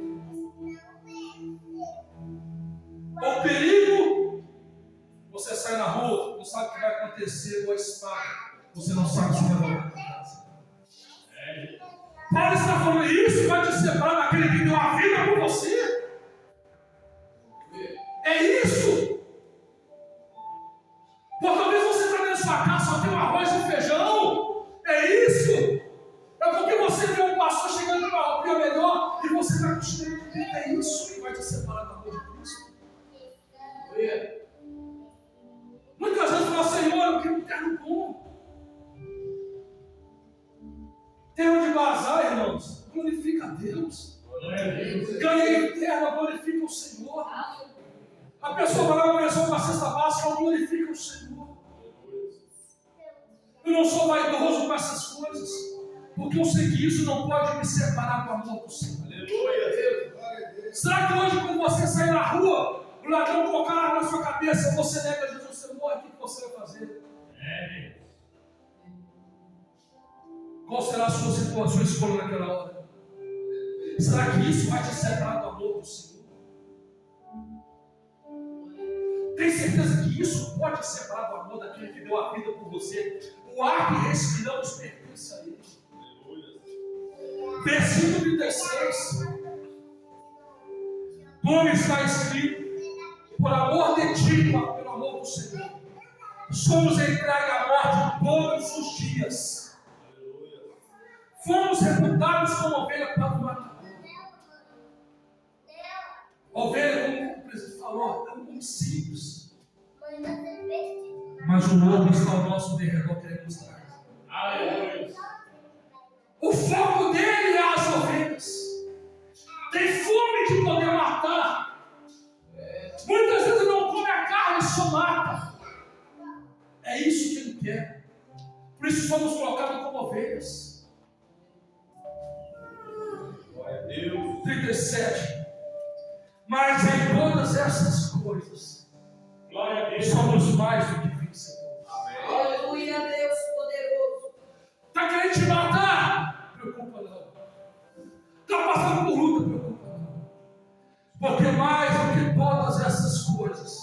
Ou perigo, Você sai na rua, não sabe o que vai acontecer com a espada. Você não sabe se vai voltar para casa. Paulo está falando, isso vai te separar daquele que deu a vida por você. É isso. Porque talvez você está dentro da sua casa, só tem um arroz e feijão. É isso. É porque você vê um pastor chegando para o melhor e você está construindo. É isso que vai te separar do amor de Cristo. Muitas vezes fala, Senhor, eu quero um terno bom. Terno de bazar, irmãos, glorifica a Deus. Ganhei terno, glorifica o Senhor. A pessoa vai lá começar uma cesta básica, glorifica o Senhor. Eu não sou vaidoso com essas coisas, porque eu sei que isso não pode me separar do amor do Senhor. Aleluia. Será que hoje, quando você sair na rua, o ladrão colocar na sua cabeça, você nega Jesus, você morre, o que você vai fazer? Qual será a sua escolha naquela hora? Será que isso vai te separar do amor do Senhor? Tem certeza que isso pode te separar do amor daquele que deu a vida por você? O ar que respiramos pertence a Ele. Versículo 36. Como está escrito, por amor de ti, pelo amor do Senhor, somos entregues à morte todos os dias. Fomos reputados como ovelha para o matador. Ovelha, como o presidente falou, é um simples. Mas o lobo está ao nosso derredor querendo nos trair. O foco dele é as ovelhas. Tem fome de poder matar. Muitas vezes não come a carne, só mata. É isso que ele quer. Por isso somos colocados como ovelhas. 37. Mas em todas essas coisas, somos mais do que vencedores. Aleluia, Deus poderoso. Está querendo te matar? Preocupa não. Está passando por luta? Preocupa não. Porque mais do que todas essas coisas,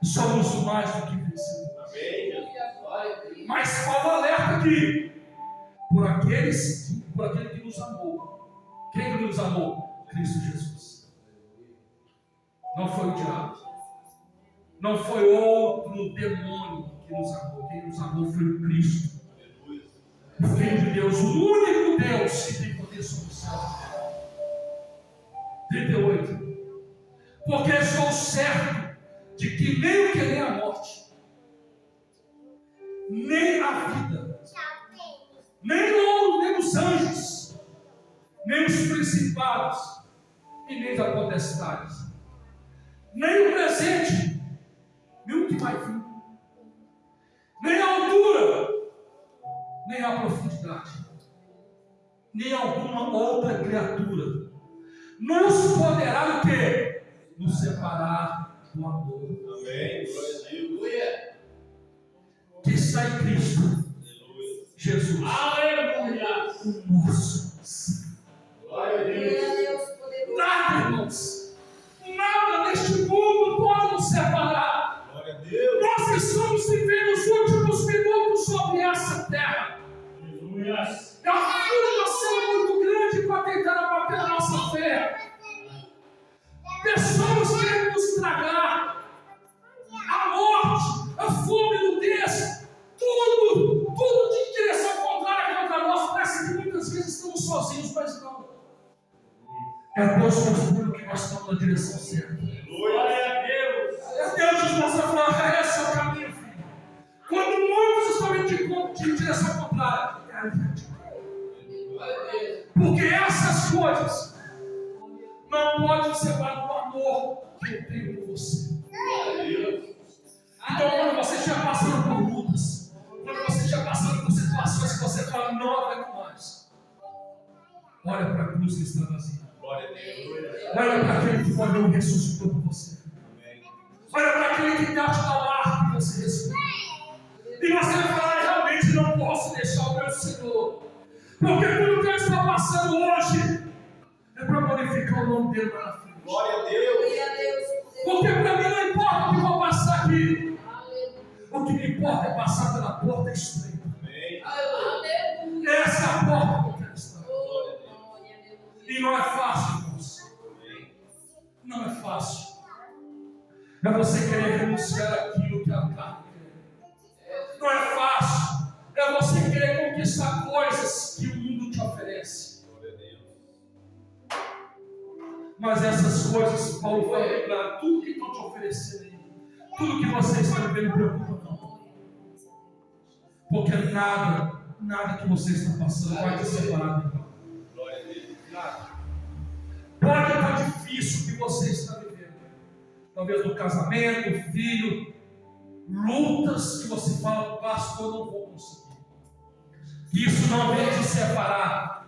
somos mais do que vencedores. Amém. Mas Paulo alerta aqui, por aquele que nos amou. Quem que nos amou? Cristo Jesus. Não foi o diabo. Não foi outro demônio que nos amou. Quem nos amou foi o Cristo. O Filho de Deus, o único Deus que tem poder sobre o céu. 38. Porque estou certo de que nem o que nem a morte, nem a vida, nem os anjos, nem os principados e nem as potestades, nem o presente, nem o que vai vir, nem a altura, nem a profundidade, nem alguma outra criatura nos poderá o quê? Nos separar do amor. Amém. Glória a Deus. Que está em Cristo Jesus. Aleluia. O nosso. Glória a Deus. Deus poderoso. Nada, irmãos. Nada neste mundo pode nos separar. Glória a Deus. Nós que estamos vivendo os últimos minutos sobre essa terra. É uma frustração muito grande para tentar abater a nossa fé. Pessoas querem nos tragar. A morte, a fome, nudez, tudo de direção contrária contra nós. Parece que muitas vezes estamos sozinhos, mas não. É Deus mostrando que nós estamos na direção certa. Glória a Deus. É Deus nos mostra falando, esse é o caminho, filho. Quando muitos estão indo de direção contrária, é adiante. Porque essas coisas não podem separar do amor que eu tenho por você. Então, quando você estiver passando por lutas, quando você estiver passando por situações que você fala, não aguento mais, olha para a cruz que está vazia. Glória a Deus. Olha para aquele que morreu e ressuscitou por você. Olha para aquele que dá te dar o ar que você respira. E você vai falar, realmente não posso deixar o meu Senhor. Porque tudo que eu estou passando hoje é para glorificar o nome dele lá na frente. Glória a Deus. Glória a Deus poderoso. Porque para mim não importa o que eu vou passar aqui que me importa é passar pela porta estreita. Amém. Essa é a porta que eu quero estar. Glória a Deus. E não é fácil, irmãos. Não é fácil. É você querer renunciar àquilo que a carne quer. Não é fácil. É você querer conquistar coisas que o mundo te oferece. Mas essas coisas, Paulo vai lembrar, tudo que estão te oferecendo aí, tudo que você está vivendo, preocupa não. Porque nada que você está passando vai te separar de Deus. Nada. Pode estar difícil o que você está vivendo. Talvez no casamento, filho, lutas que você fala, pastor, não vou conseguir. Isso não vem te separar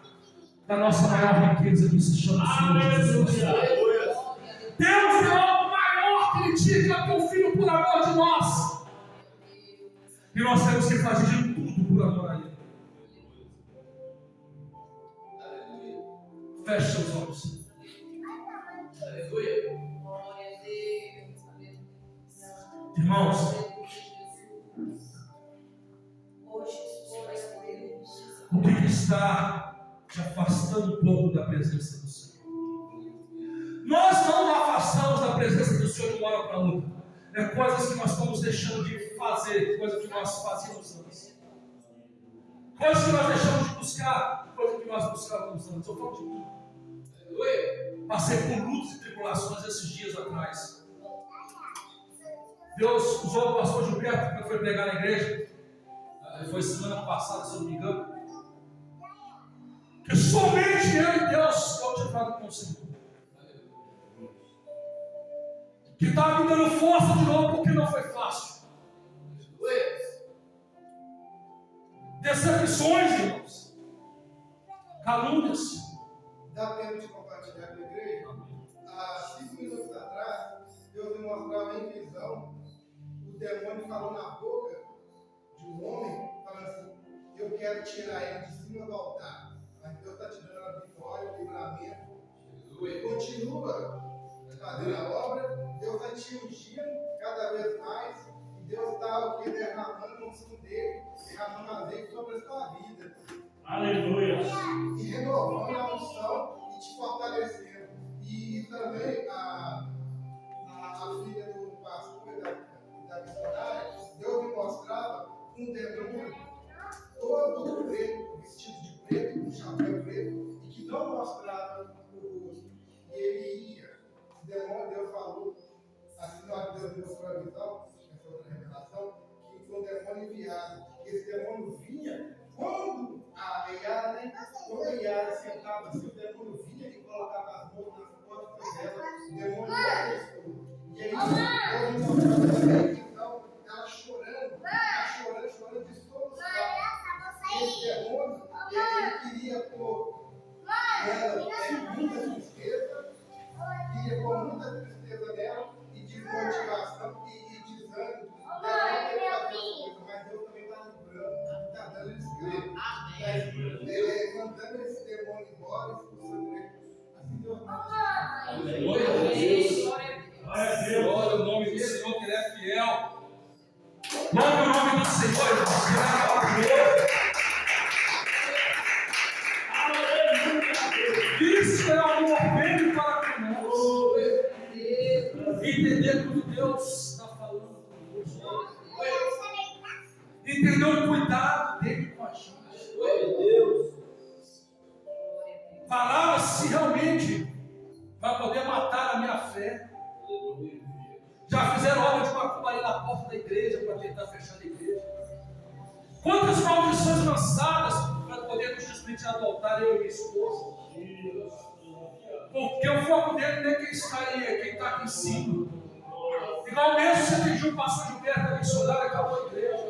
da nossa maior riqueza que se chama Senhor Jesus. Deus é algo maior que Ele tinha que é o Filho por amor de nós. E nós temos que fazer de tudo por amor a Ele. Feche seus olhos. Aleluia. Glória a Deus. Aleluia. Irmãos, Oh, Jesus, faz por ele. o que está te afastando um pouco da presença do Senhor? Nós não nos afastamos da presença do Senhor de uma hora para outra. É coisas que nós estamos deixando de fazer, coisas que nós fazíamos antes. Coisas que nós deixamos de buscar, coisas que nós buscávamos antes. Eu falo de mim. Passei por lutas e tribulações esses dias atrás. Deus usou o pastor Gilberto quando foi pregar na igreja. Foi semana passada, se eu não me engano. Que somente eu e Deus eu tinha falado com o Senhor. Que estava me dando força de novo porque não foi fácil. Decepções, irmãos. Calúnias. Dá tempo de compartilhar com a igreja? Há 5 minutos atrás, Deus me mostrava em visão o demônio falou na boca de um homem, falando assim: eu quero tirar ele de cima do altar. Mas Deus está te dando a vitória, o livramento. Continua fazendo a obra, Deus vai te ungindo cada vez mais. E Deus está derramando o unção dele, derramando azeite sobre a sua vida. Aleluia. E renovando a unção e te fortalecendo. E também a filha do pastor e da missionária, Deus me mostrava um demônio todo preto, vestido de preto, com chapéu preto, e que não mostrava o rosto. E ele ia. Esse demônio, Deus falou, assim nós Deus me mostrou a visão, essa outra revelação, que foi um demônio enviado. Esse demônio vinha quando a Yara sentava assim, o demônio vinha e colocava as mãos nas costas dela, o demônio apareceu. E aí, eu me mostrava também, então, ela chorando de soluçar. Esse demônio, ele queria pôr ela com muita tristeza, queria pôr muita tristeza nela, e desmotivação e desânimo. Mas Deus também está livrando, está dando descanso. Ele mandando esse demônio embora, expulsando ele. Assim Deus manda. Glória a Deus. Glória a Deus. Glória a Deus. Glória ao nome do Senhor, que Ele é fiel. Glória ao nome do Senhor, irmãos, que Ele é maravilhoso. Isso é amor dele para conosco. Entender quando Deus está falando conosco. Entender o cuidado dele com a gente. Falava se realmente vai poder matar a minha fé. Já fizeram obra de macumbaria na porta da igreja para tentar fechar a igreja. Quantas maldições lançadas para poder nos despedir do altar, eu e minha esposa. Porque o foco dele não é quem está aí, é quem está aqui em cima. Igual mesmo você pediu o pastor Gilberto a missionária e acabou a igreja.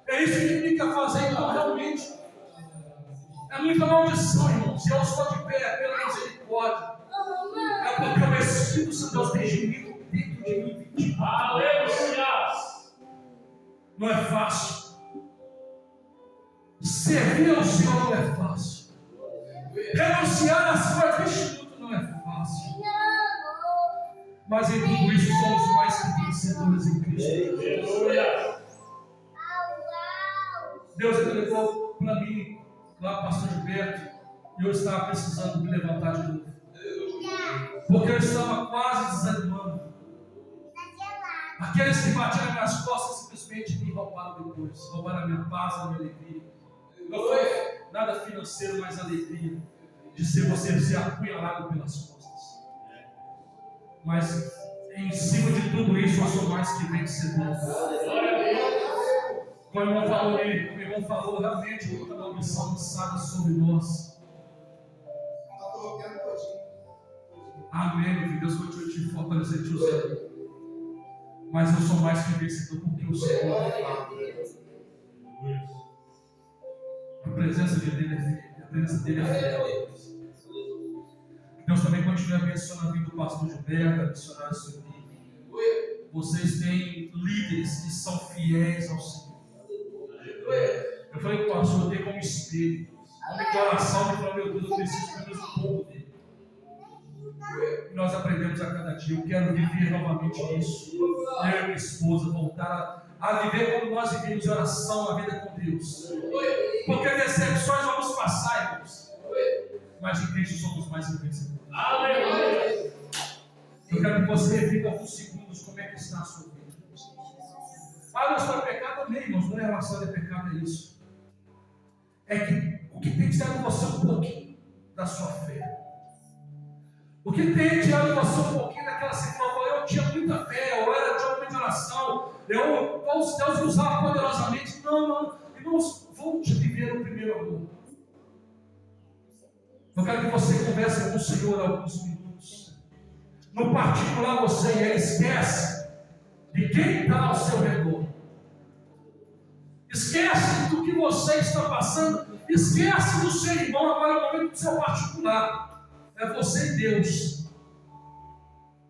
É isso que ele quer fazer, então realmente. É muita maldição, irmãos. E eu estou de pé pela misericórdia. É porque o Espírito Santo Deus tem gemido dentro de mim. Aleluia. Não é fácil. Servir ao Senhor não é fácil. Renunciar às coisas deste mundo não é fácil. Mas em tudo isso somos mais que vencedores em Cristo. Aleluia. Deus entregou para mim, lá para o pastor Gilberto, e eu estava precisando me levantar de novo. Porque eu estava quase desanimando. Aqueles que batiam nas minhas costas simplesmente me roubaram depois. Roubaram a minha paz, a minha alegria. Não foi nada financeiro, mas alegria de ser você ser apunhalado pelas costas. Mas em cima de tudo isso, eu sou mais que vencedor. Como o irmão falou, realmente muita maldição lançada sobre nós. Amém, meu filho. Deus continue te fortalecer, te usando. Mas eu sou mais que vencedor porque o Senhor é Pai. A presença dele é fiel. A presença dele é fiel. Deus também continue abençoando a vida do pastor Gilberto, abençoando a sua vida. Vocês têm líderes que são fiéis ao Senhor. Eu falei com o pastor, eu tenho como espelho. Homem de oração, que falou, meu Deus, eu preciso pelo menos um pouco dele. E nós aprendemos a cada dia. Eu quero viver novamente isso. Eu e minha esposa voltar a viver como nós vivemos em oração, a vida com Deus. Porque decepções vamos passar, irmãos. Mas em Cristo somos mais vencedores. Aleluia. Eu quero que você reflita alguns segundos como é que está a sua vida. Ah, não está pecado, amém, irmãos. Não é relação de pecado, é isso. É que o que tem tirado você um pouquinho da sua fé. O que tem tirado você um pouquinho daquela situação? Eu tinha muita fé, eu era de homem de oração, Deus me usava poderosamente. Não, irmãos, volte a viver o primeiro amor. Eu quero que você converse com o Senhor alguns minutos. No particular, você e ele esquece de quem está ao seu redor. Esquece do que você está passando. Esquece do seu irmão. Agora é o momento do seu particular. É você e Deus.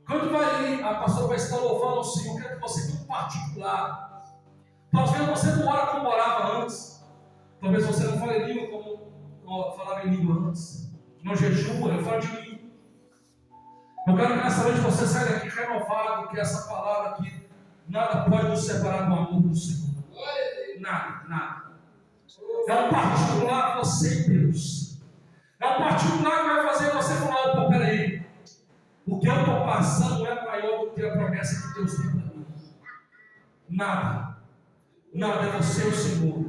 Quando a pastora vai estar louvando ao Senhor, eu quero que você tenha um particular. Talvez você não ora como orava antes. Talvez você não fale língua como falava em língua antes. Não jejua, eu falo de mim. Eu quero que nessa noite você saia daqui renovado, que essa palavra aqui, nada pode nos separar do amor do Senhor. Nada. É um particular você e Deus. É um particular que vai fazer você falar, opa, peraí. O que eu estou passando é maior do que a promessa que Deus tem para mim. Nada, é você e o Senhor.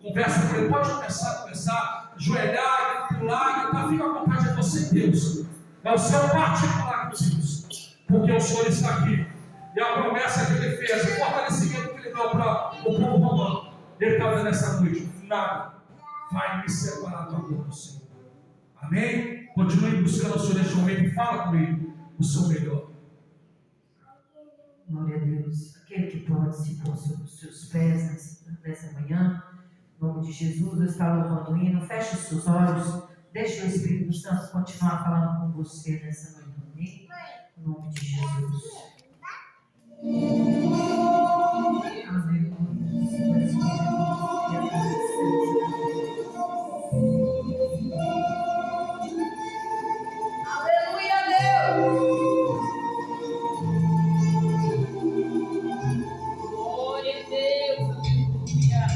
Conversa com ele, pode começar, ajoelhar, pular, tá? Fica à vontade, é você e Deus. É o seu particular com Deus. Porque o Senhor está aqui. E a promessa que ele fez, o fortalecimento que ele deu para o povo romano, ele está dando essa noite. Nada vai me separar do amor do Senhor. Amém? Continue buscando o Senhor neste momento e fala com ele o seu melhor. Glória a Deus. Aquele que pode se pôr sobre os seus pés nessa manhã, em nome de Jesus, eu estava louvando o hino. Feche os seus olhos, deixe o Espírito Santo continuar falando com você nessa manhã. Amém? Em nome de Jesus. Aleluia, Deus. Glória a Deus. Aleluia.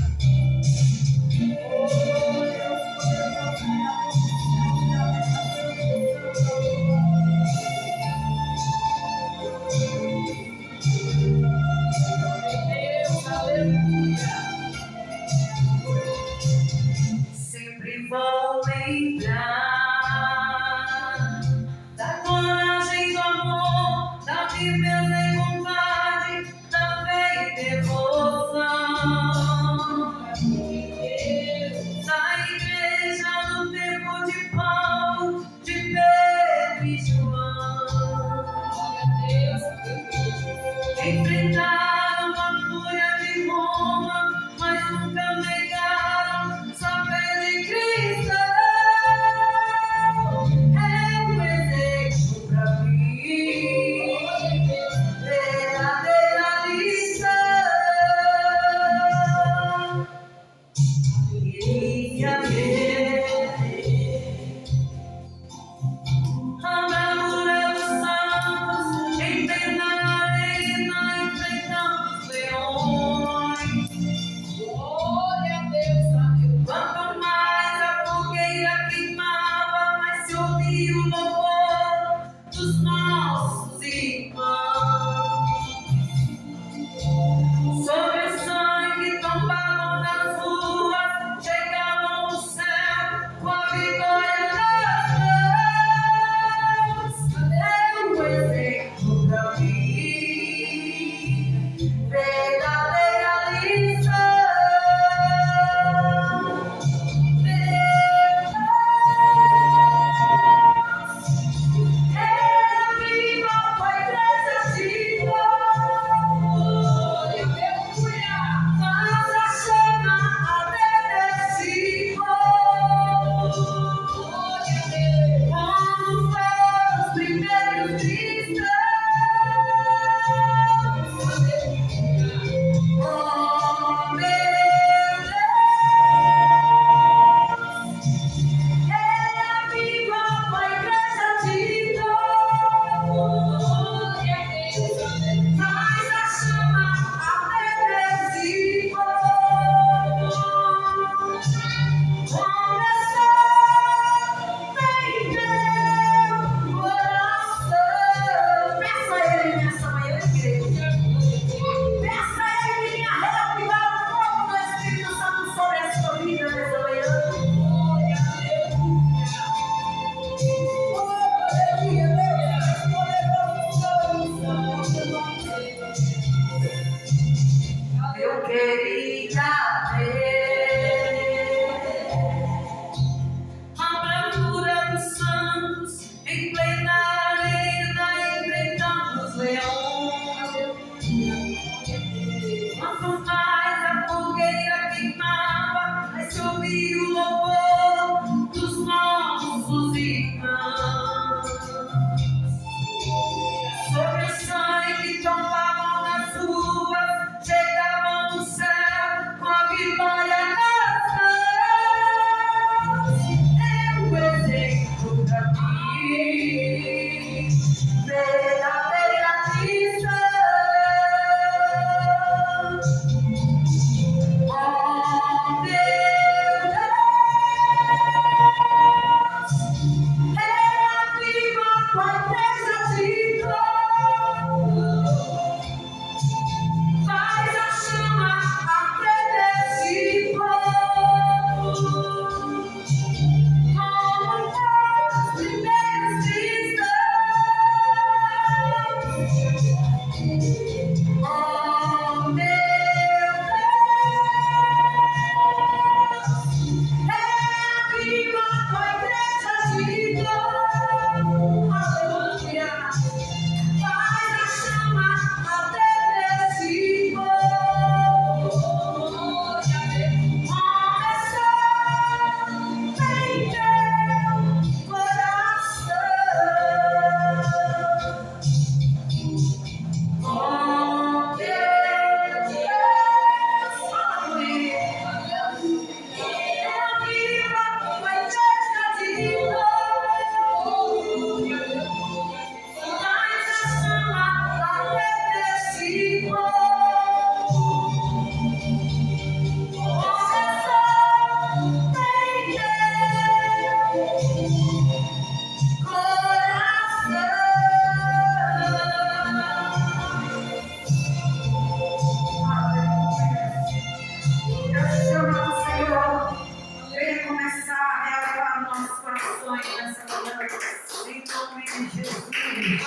Aleluia.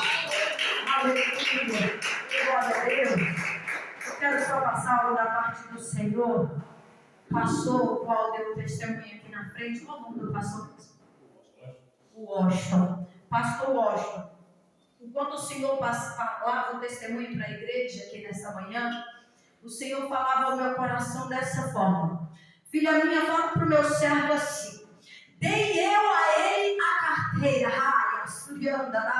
Glória a Deus. Eu quero só passar algo da parte do Senhor. Pastor, o qual deu testemunho aqui na frente. Qual o nome do pastor? O Washington. Pastor Washington. Enquanto o Senhor falava o testemunho para a igreja aqui nessa manhã, o Senhor falava ao meu coração dessa forma: filha minha, fala para o meu servo assim: dei eu a ele a carteira, raia, surianda,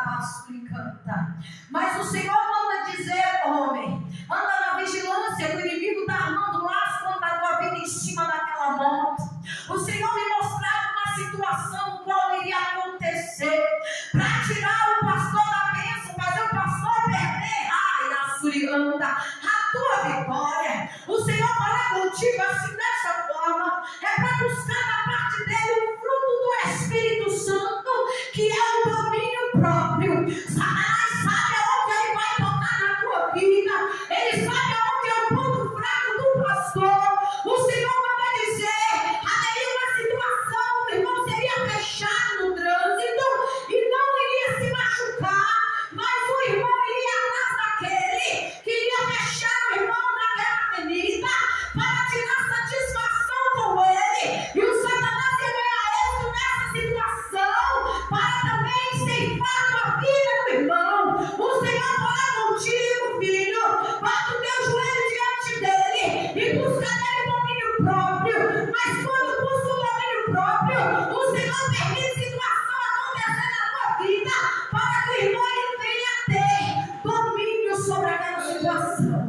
canta. Mas o Senhor manda dizer, homem, anda na vigilância, que o inimigo está armando laço contra a tua vida em cima daquela moto. O Senhor me mostrava uma situação qual iria acontecer para tirar o pastor da bênção, fazer o pastor perder, raia, surianda, a tua vitória. O Senhor fala contigo assim, dessa forma, é para buscar da parte dele o fruto do Espírito Santo, que é o domínio próprio. Satanás sabe aonde ele vai tocar na tua vida, ele sabe aonde é o ponto fraco do pastor. O Senhor manda dizer: haveria uma situação, o irmão seria fechado no trânsito e não iria se machucar, mas o irmão iria atrás daquele que iria fechar o irmão naquela avenida para tirar satisfação com ele. E o Satanás ia ganhar êxito nessa situação para também ceifar a vida do irmão. O Senhor fala contigo, filho. Bota o teu joelho diante dele e busca nele domínio próprio. Mas quando busca o domínio próprio, o Senhor permite situação acontecer na tua vida para que o irmão ele venha ter domínio sobre aquela situação.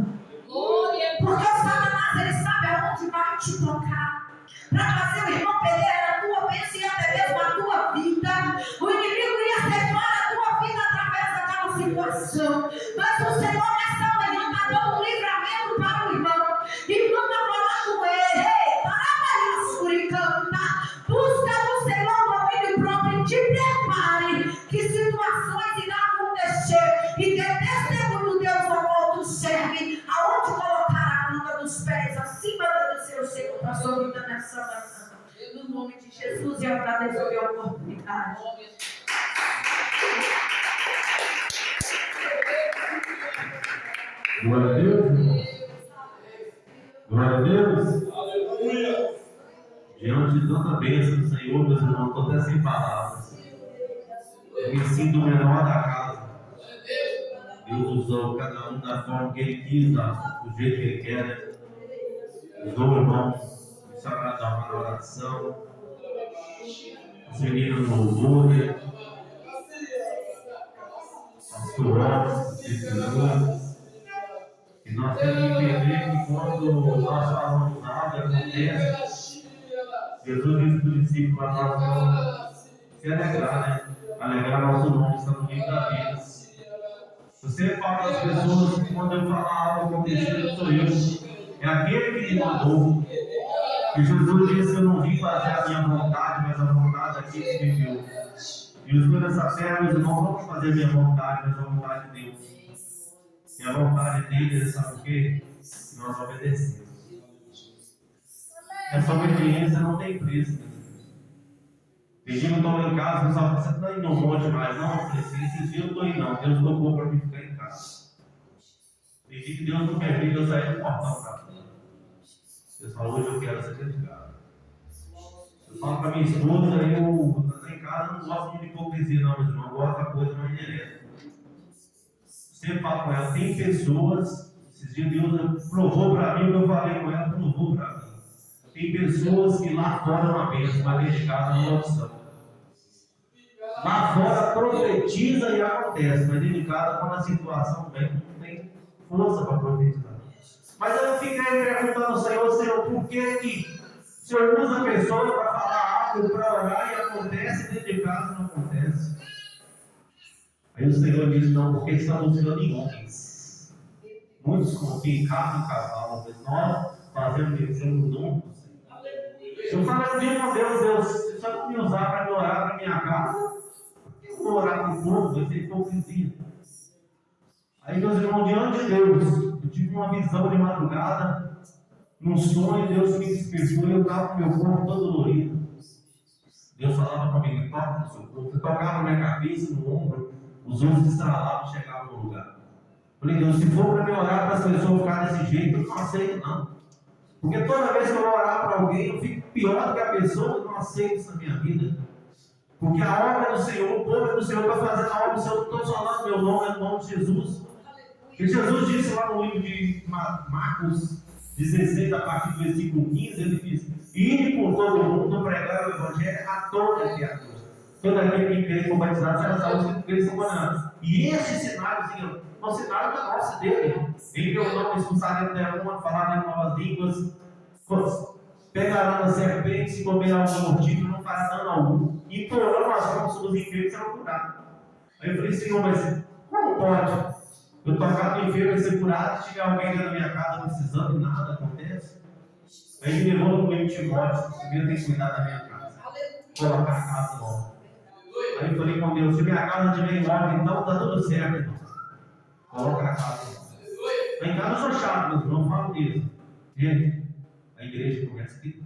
Porque o Satanás ele sabe aonde vai te tocar para fazer o irmão perder a tua bênção e até mesmo a tua vida. O inimigo ia ceifar a tua vida através daquela situação. Mas o Senhor nessa manhã está dando um livramento para o irmão e manda falar com ele: ei, para suricanta, busca no Senhor o domínio próprio e te prepare que situações irão acontecer e dê testemunho do Deus ao qual tu serve, aonde colocar a planta dos pés acima do seu Senhor para a sua vida nessa manhã. No nome de Jesus, eu agradeço a oportunidade. Glória a Deus, irmão. Glória a Deus. Aleluia. Diante de tanta bênção do Senhor, meus irmãos, estou até sem palavras. Eu me sinto o menor da casa. Deus usou cada um da forma que Ele quis, do jeito que Ele quer. Usou, irmãos, me agradar na oração, os meninos no louvor, pastor Alves, e nós temos que entender que quando nós falamos nada, acontece. Jesus disse para o discípulo para nós não se alegrar, né? Alegrar nosso nome, está no livro da vida. Você fala às pessoas que quando eu falar algo acontecido, sou eu. É aquele que me mandou. E Jesus disse: eu não vim fazer a minha vontade, mas a vontade daquele que me enviou. E os filhos dessa terra, meus irmãos, não vão fazer a minha vontade, mas a vontade de Deus. E a vontade dele, sabe o quê? Que nós obedecemos. Essa obediência não tem preço. Tem dia que eu estou em casa, o pessoal fala: você não está indo no monte mais, não? Eu falei assim: esses dias eu estou indo, não. Deus tocou para mim ficar em casa. Tem dia que Deus não permite eu sair do portão para casa. Deus falou: hoje eu quero ser dedicado. Eu falo para minha esposa: eu estou em casa, não gosto de hipocrisia, não, mas não gosto da coisa mais direta. Sempre falo com ela: tem pessoas, esses dias Deus provou para mim o que eu falei com ela, provou para mim. Tem pessoas que lá fora é uma bênção, mas dentro de casa não é opção. Lá fora profetiza e acontece, mas dentro de casa, quando a situação vem, não tem força para profetizar. Mas eu fiquei perguntando ao Senhor: Senhor, por que o Senhor usa a pessoa para falar algo, para orar e acontece, dentro de casa não acontece? Aí o Senhor diz: não, porque está buscando em homens. Muitos confiam em carro e cavalo, mas nós fazemos vencer o dom do Senhor. Eu falei comigo com Deus: Deus, se só não me usar para me orar para minha casa, eu vou orar com o povo, vai ser hipocrisia. Aí, meus irmãos, diante de Deus, eu tive uma visão de madrugada, num sonho, Deus me despertou e eu estava com meu corpo todo dolorido. Deus falava comigo: toca no seu corpo. Eu tocava na minha cabeça, no ombro, Os outros estralavam e chegavam no lugar. Falei, Deus, se for para me orar para as pessoas ficar desse jeito, eu não aceito não. Porque toda vez que eu vou orar para alguém, eu fico pior do que a pessoa, eu não aceito isso na minha vida. Porque a obra do Senhor, o povo do Senhor está fazendo a obra do Senhor, não estou falando meu nome, é o nome de Jesus. E Jesus disse lá no livro de Marcos 16, a partir do versículo 15, ele diz: ide por todo o mundo pregar o Evangelho a toda criatura. Todo aquele que crê for batizado será salvo, que crê for condenado. E esses sinais, são sinais da nossa dele. Em meu nome expulsaremos demônios, falaremos novas línguas, pegarão as serpentes, se comerão algum mortífero, não fará dano algum. E porão as mãos sobre os enfermos e serão curados. Aí eu falei, Senhor, mas como pode eu tocar no enfermo e ser curado se tiver alguém dentro da minha casa precisando e nada acontece? Aí ele me levou no meio de Timóteo, primeiro tem que cuidar da minha casa, colocar a casa em ordem. Aí eu falei com Deus, se minha casa estiver em ordem, então está tudo certo, irmão. Coloca a casa em ordem. Lá em casa eu sou chato, mas não falo isso. Gente, a igreja começa aqui.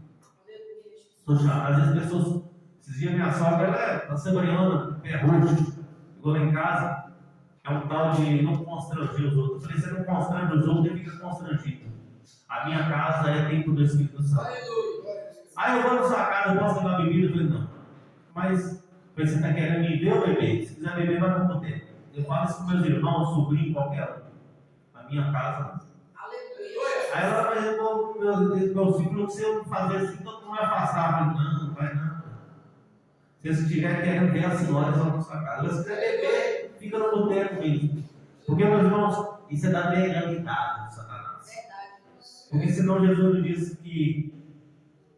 Sou chato. Às vezes as pessoas, esses dias minha sogra, ela está saboreando pé roxo. Ficou lá em casa. É um tal de não constranger os outros. Eu falei, você não constrange os outros, ele fica constrangido. A minha casa é templo do Espírito Santo. Aí eu vou na sua casa, eu posso levar bebida? Eu falei, não. Mas você está querendo me ver ou beber? Se quiser beber, vai para o tempo. Eu falo isso com meus irmãos, sobrinho, qualquer um. A minha casa, não. Aí ela vai, meu filho, se eu fazer assim, todo mundo vai afastar. Eu falei, não vai não. Se você estiver querendo ver a senhora, eles vão para sua casa. Se quiser beber, fica no boteco mesmo. Porque, meus irmãos, isso é da legalidade do Satanás. Porque senão Jesus disse que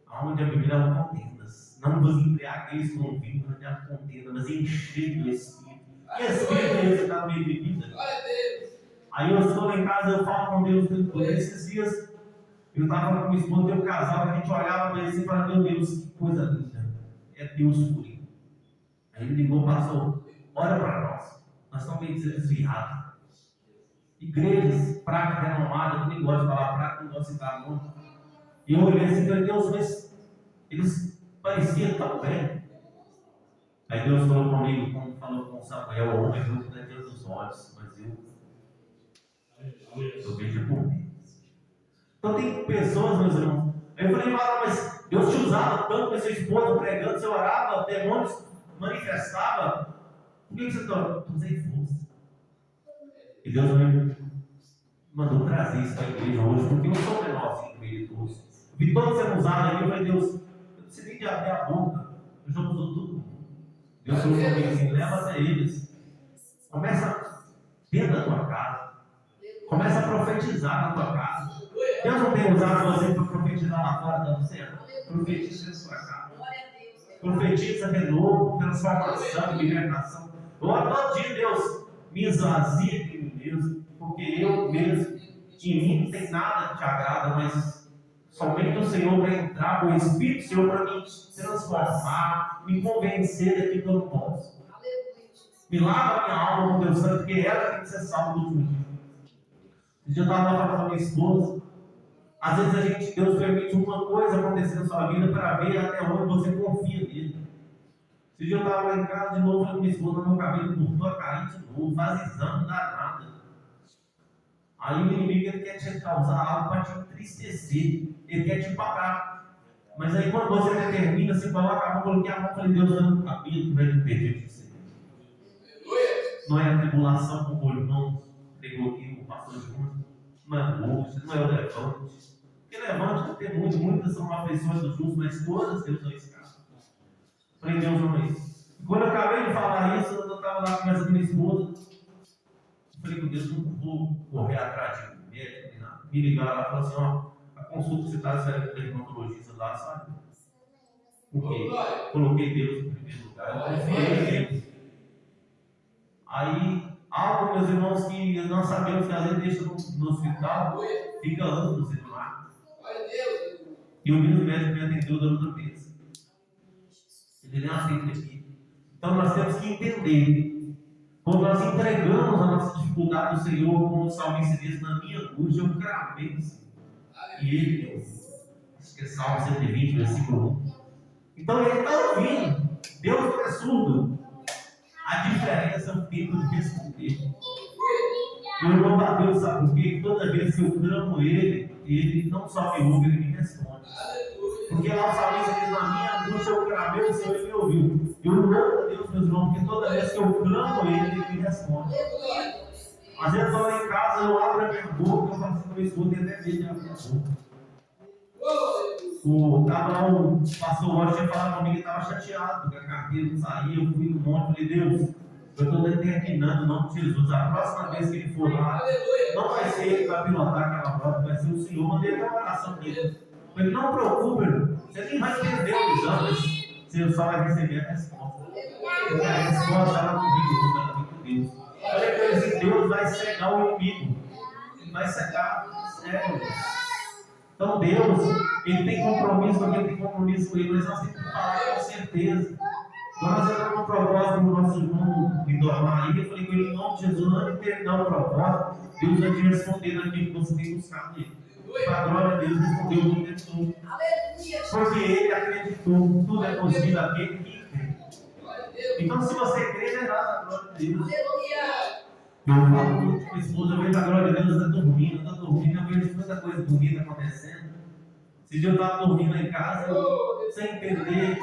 aonde a Bíblia há contendas, não vos embriagueis com o vinho, onde há contenda, mas enchei do Espírito. Que Espírito é esse que está no meio de vida? Aí eu estou lá em casa, eu falo com Deus, esses dias eu estava com minha esposa, tem um casal, a gente olhava para ele e falava, meu Deus, que coisa linda, é Deus purinho. Aí ele ligou, passou, ora para nós estamos meio desviados. Igrejas, praga renomada, que nem gosta de falar praga, não gosta de citar nome. E eu olhei assim e falei, Deus, mas eles pareciam tão bem. Aí Deus falou comigo, como falou com Samuel, o homem viu com Deus dos olhos, mas eu vejo por mim. Então tem pessoas, meus irmãos. Aí eu falei, mas Deus te usava tanto com sua esposa pregando, você orava, demônios manifestava. Por que você está sem força? E Deus me mandou trazer isso para a igreja hoje, porque eu sou menorzinho com ele todos. Eu vi todos sendo usados aqui, eu falei, Deus, eu não preciso nem de abrir a boca. Eu já usou tudo. Deus falou comigo assim, leva até eles. Começa dentro da tua casa. Começa a profetizar na tua casa. Deus não tem usado você para profetizar lá fora, dando certo. Profetiza na sua casa. Profetiza renovo, transformação, libertação. Ora, todo dia, Deus, me esvazia de mim mesmo, porque eu mesmo, em mim não tem nada que te agrada, mas somente o Senhor vai entrar, o Espírito do Senhor, para me transformar, me convencer daquilo que eu não posso. Me lava a minha alma com Deus Santo, porque ela tem que ser salva do último dia. Eu estava falando com a minha esposa, às vezes Deus permite uma coisa acontecer na sua vida para ver até onde você confia nele. Esse dia eu estava lá em casa de novo, falando com minha esposa, meu cabelo voltou a cair de novo, faz exame, não dá nada. Aí o inimigo ele quer te causar algo para te entristecer, ele quer te parar. Mas aí quando você determina, você coloca a mão, coloquei a mão, falei, Deus, dá um cabelo que vai me perder de você. Não é a tribulação como o irmão pregou aqui, o pastor Júnior, não é angústia, não é o levante. Porque levante vai ter muitas são aflições do justo, mas todas Deus não escapa. Falei, Deus não é isso. E quando eu acabei de falar isso, eu estava lá conversando com minha esposa. Falei com Deus, não vou correr atrás de médico, nem nada. Me ligaram lá e falaram assim, ó, a consulta que você está esperando com o dermatologista lá, sabe? Por quê? Coloquei Deus em primeiro lugar. Eu confiei em Deus. Aí, algo, meus irmãos, que nós sabemos que às vezes deixa no hospital, fica anos no lá. E o menino médico me atendeu da outra vez. Ele nem aceita aqui. Então nós temos que entender. Quando nós entregamos a nossa dificuldade ao Senhor, como o salmista diz, na minha angústia, eu cravei. E ele, acho que é Salmo 120, versículo 1. Então ele está ouvindo. Deus não é surdo. A diferença é o tempo de responder. Eu louvo a Deus, sabe por quê? Toda vez que eu clamo Ele não só me ouve, Ele me responde. Porque lá o salmista diz: na minha angústia eu clamei, o Senhor me ouviu. Eu louvo a Deus, meus irmãos, porque toda vez que eu clamo Ele me responde. Às vezes eu estou em casa, eu abro a minha boca, eu falo assim: eu escuto até medo de abrir a boca. O pastor Rocha tinha falado comigo que estava chateado, porque a carteira não saía. Eu fui no monte, falei: Deus, eu estou determinando o nome de Jesus. A próxima vez que ele for lá, não vai ser ele que vai pilotar aquela prova, vai ser o Senhor. Mandei uma oração dele. Ele: não preocupe, você nem vai perder o exame, você só vai receber a resposta. Porque a resposta ela não vem do mundo, ela vem com Deus. Olha para ele: Deus vai cegar o inimigo, ele vai cegar o céu. Então Deus, Ele tem compromisso com quem tem compromisso com Ele, mas nós temos que falar com certeza. Nós entramos no propósito do nosso irmão Lindomar aí, eu falei com ele: em nome de Jesus, antes de terminar o propósito, Deus vai te responder naquilo que você tem buscado nele. Para a glória de Deus, respondeu o mundo todo. Porque Ele acreditou, tudo é possível aquele que crê. Então, se você crê, verá a glória de Deus. Eu falo com a esposa, eu vejo a glória de Deus, está dormindo, eu vejo tanta coisa bonita acontecendo. Esse dia eu estava dormindo em casa, sem entender.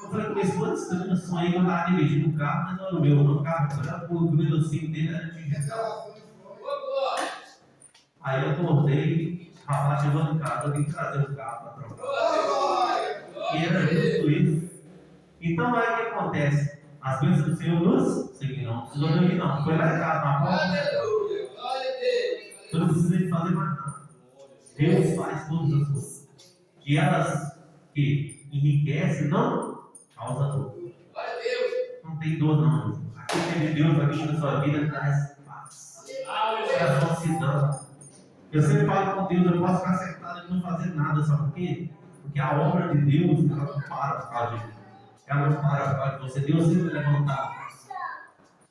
Eu falei com a minha esposa: estranho, sonhei que eu estava dirigindo o carro, mas não era o meu, não, o carro branco, o velocínio dele era digital. Aí eu acordei, o rapaz chegou em casa, eu tenho que trazer o carro para trocar. E era justo isso. Então aí o que acontece? As bênçãos do Senhor nos seguirão. Não precisou dormir, não. Foi lá em casa, na porta. Eu não precisa de fazer mais nada. Deus faz todas as coisas. E elas que enriquecem não causam dor. Não tem dor, não. Aquilo de Deus aqui na sua vida traz paz. Traz mansidão. Eu sempre falo com Deus: eu posso ficar sentado e não fazer nada. Sabe por quê? Porque a obra de Deus, ela não para por causa de mim. Ela não para por causa de você. Deus sempre levantar.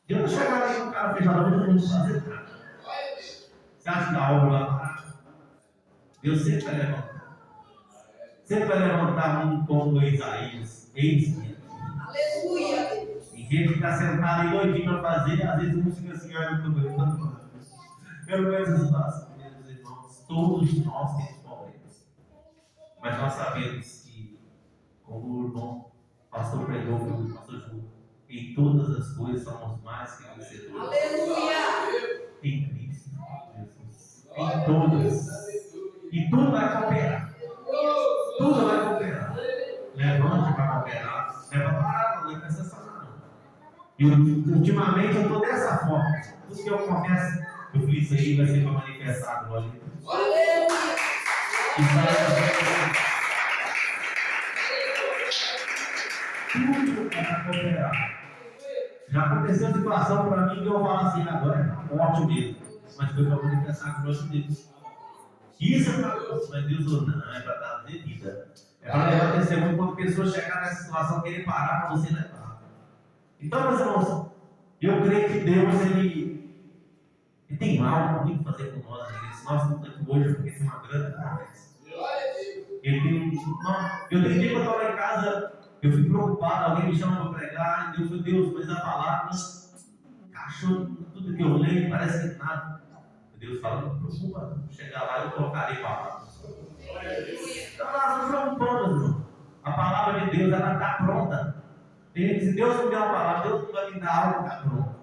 Deus não chegar aí com o cara fechado, eu não vou fazer nada. Você acha que a obra vai parar? Deus sempre vai levantar. Sempre vai levantar um como Isaías. Eis-me. Aleluia. E quem fica sentado e doidinho para fazer, às vezes não fica assim: eu não estou aguentando. Eu não conheço a situação, meus irmãos. Todos nós temos problemas. Mas nós sabemos que, como o irmão pastor pregou, o pastor Ju, em todas as coisas somos mais que vencedores. Aleluia. Em Cristo Jesus. Em todas. E tudo vai cooperar. Tudo vai cooperar. Levante para cooperar. Levanta para não é necessário, não. E ultimamente eu estou dessa forma. Tudo que acontece, eu falei: isso aí vai ser para manifestar a glória de Deus. Aleluia. Tudo para cooperar. Já aconteceu situação para mim que eu falo assim: agora é morte mesmo. Mas foi para manifestar a glória de Deus. Isso é para Deus, mas Deus falou: não, é para dar vida. É para levar testemunho quando a pessoa chegar nessa situação, querer parar para você levar. Então, meus irmãos, eu creio que Deus, Ele tem algo muito a fazer com nós. Nós estamos aqui hoje porque tem uma grande promessa. Ele tem eu tenho dia que eu estou lá em casa, eu fico preocupado, alguém me chama para pregar, e Deus, mas a palavra encaixou tudo que eu leio, parece que nada. Deus fala: não preocupa, chegar lá eu colocarei palavras. Então nós não somos todos, irmão. A palavra de Deus, ela está pronta. Se Deus me der uma palavra, Deus não vai me dar algo que está pronto.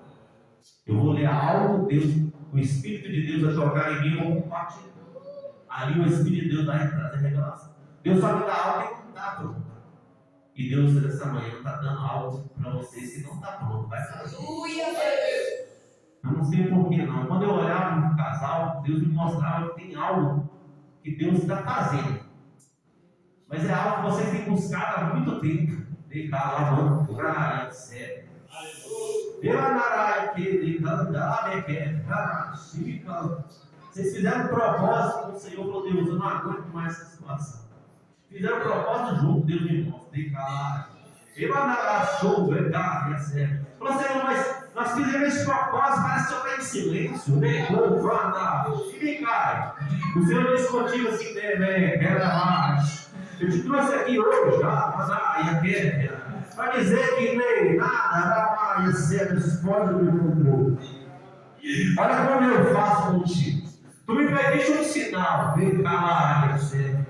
Eu vou ler algo, Deus, o Espírito de Deus vai tocar em mim, eu vou compartilhar. Ali o Espírito de Deus vai trazer revelação. Deus só me dá algo que não está pronto. E Deus, nessa manhã, está dando algo para você. Se não está pronto, vai fazer. Eu não sei porquê, não. Quando eu olhava para o casal, Deus me mostrava que tem algo que Deus está fazendo. Mas é algo que você tem buscado há muito tempo. Deitar lá, mano, para sério. Vocês fizeram um propósito com o Senhor, falou: Deus, eu não aguento mais essa situação. Fizeram um propósito junto, Deus me mostra. Deitar lá. Eu andará show, verdade, é sério. Falou: Senhor, mas nós fizemos esse propósito, parece que eu estou em silêncio. Negou, vanda, e me cai. O Senhor disse contigo assim: eu te trouxe aqui hoje, para dizer que nem nada, Maria, Sérgio, pode me controle. Olha como eu faço contigo. Tu me pediste um sinal, vem cá, Maria, Sérgio.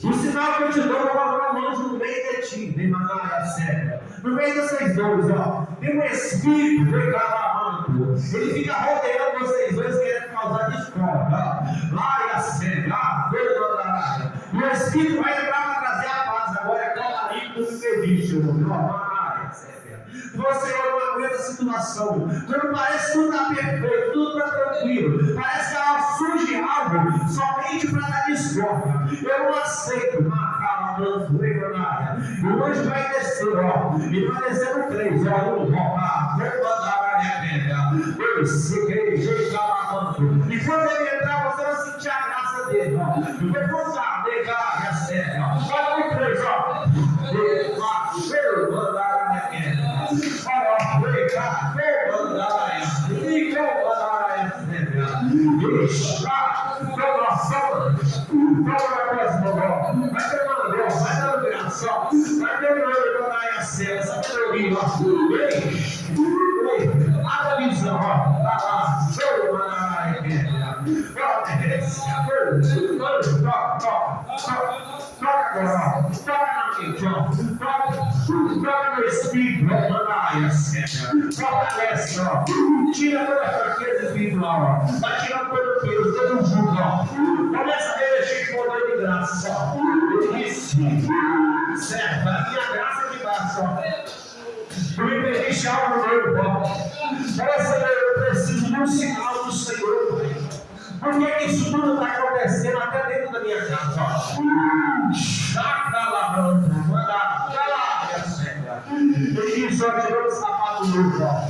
O sinal que eu te dou, eu vou colocar um anjo no meio de ti, vem Maria, Sérgio. No meio desses dois, ó, tem um espírito, vem cá, mano. Ele fica rodeando vocês dois, querendo causar discórdia. Maria, Sérgio, e o espírito vai entrar para trazer a paz. Agora é clarinho do serviço, Maria, Sérgio. Você não aguenta a situação. Quando parece que tudo está perfeito, tudo está tranquilo. Parece que ela surge algo somente para dar discórdia. Eu não aceito. O anjo vai descer, ó. Ele vai descer no 3, ó. E quando ele entrar, você vai sentir a graça dele, ó. E vai contar, negar, a sério, ó. Olha no 3, ó. Abre a visão, ó. Toca no espírito, fortalece, ó. Tira toda a fraqueza espiritual, ó. Vai tirando todo o peso, todo o jugo, ó. Começa a revestir de poder de graça, ó. Ele disse, certo, a minha graça é de graça, ó. Eu me permite algo novo, ó. Olha, Senhor, eu preciso de um sinal do Senhor, Pai. Por que isso tudo está acontecendo até dentro da minha casa, ó? Ele disse, ó, tirou o sapato novo, ó.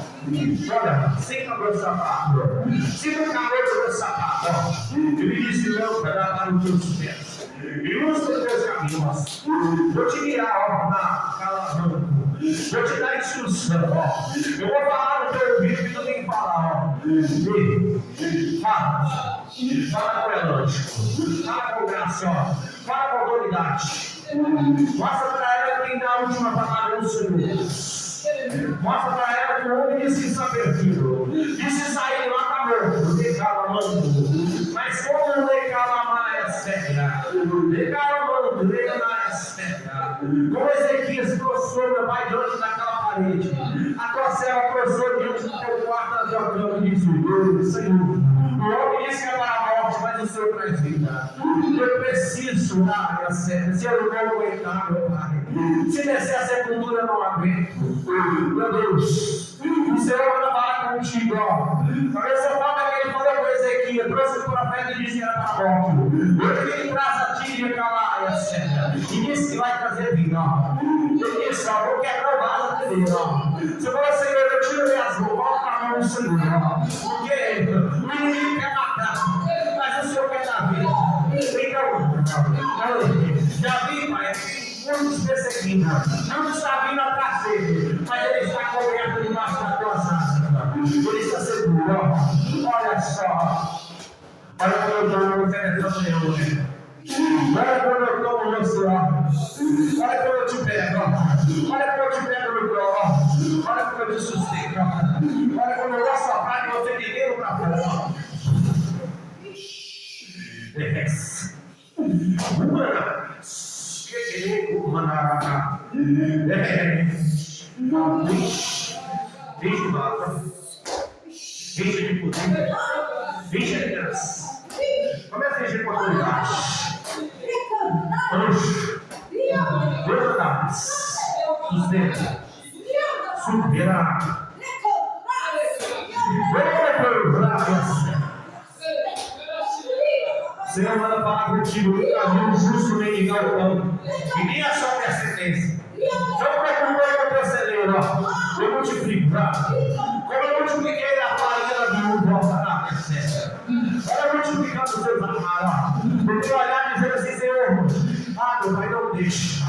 Olha, sem cabelo o sapato, sem o cabelo do sapato, ó. Ele disse, não, para os teus pés. E luz dos teus caminhos. Vou te guiar, ó, na calavana. Vou te dar instrução, ó. Eu vou falar no teu ouvido que tu tem que falar, ó. Fala. Fala com o elogio. Fala com graça, ó. Fala com autoridade. Mostra para ela quem dá a última palavra do Senhor. Mostra para ela que o homem disse que está perdido. Disse sair lá está morto. Decalamando. Mas como decalamaia cega. Decalamando. Decalamaia cega. Como Ezequias prostrou meu pai diante daquela parede. A tua serva prostrou diante do teu quarto jogando e disse: Senhor. O homem disse que é para a morte, mas o Senhor traz vida. Eu preciso da minha serva. Se eu não vou aguentar, meu Pai. Se descer a sepultura, eu não aguento. Meu Deus. O Senhor vai falar contigo, ó. Talvez você fala que ele falou com Ezequiel, trouxe o profeta e disse que era para a morte. Hoje ele traz a ti e calar a serva. E disse que vai trazer vida, ó. Ele disse, ó, vou quebrar o vaso dele, ó. Você falou, Senhor, eu tiro minhas mãos, volta a mão do Senhor, ó. Porque o inimigo quer matar, mas o Senhor quer dar vida. Então, já vi, Pai, muitos perseguindo, não está vindo atrás dele, mas ele está coberto debaixo da tua asas. Ele está seguro, ó. Olha só. Olha como eu estou no penetrando hoje. Olha como eu estou no você, ó. Olha como eu te pego, ó. Olha como eu te pego no pé, ó. Olha como eu te sustento, ó. Olha como eu vou soprar e você peguei para fora, ó. Deixa de mata, deixa de poder, deixa de graça. Começa a agir com autoridade. Anjo, Deus da paz, sustenta, supera. O Senhor manda falar contigo no caminho justo, nem galpão, e nem a sua descendência. Não preocupe com o teu celeiro, ó. Eu multiplico, tá? Como eu multipliquei a farinha da viúva, ó, na descendência. Olha, multiplicando os seus armários, ó. Porque olhar dizendo assim, Senhor, ah, meu Pai, não deixe.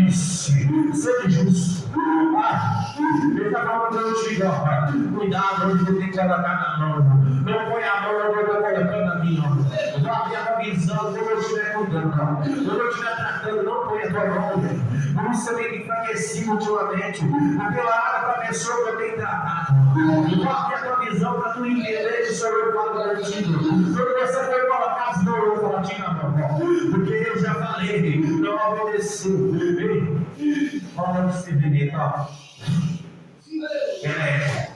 Isso, seja justo. Ah, ele está falando contigo, ó. Cuidado onde você tem que colocar na mão. Não põe a mão onde eu estou colocando a minha, ó. Eu vou abrir a visão quando eu estiver cuidando, ó. Quando eu estiver tratando, não põe a econômica. Por isso eu tenho enfraquecido ultimamente. Porque eu oro para a pessoa que eu tenho tratado. Qual que é a tua visão para tu entender que o Senhor fala contigo? Quando você foi colocar as mãos, eu falo, tira a mão. Porque eu já falei, não obedeceu. Olha o Stevenito, ó. Chega,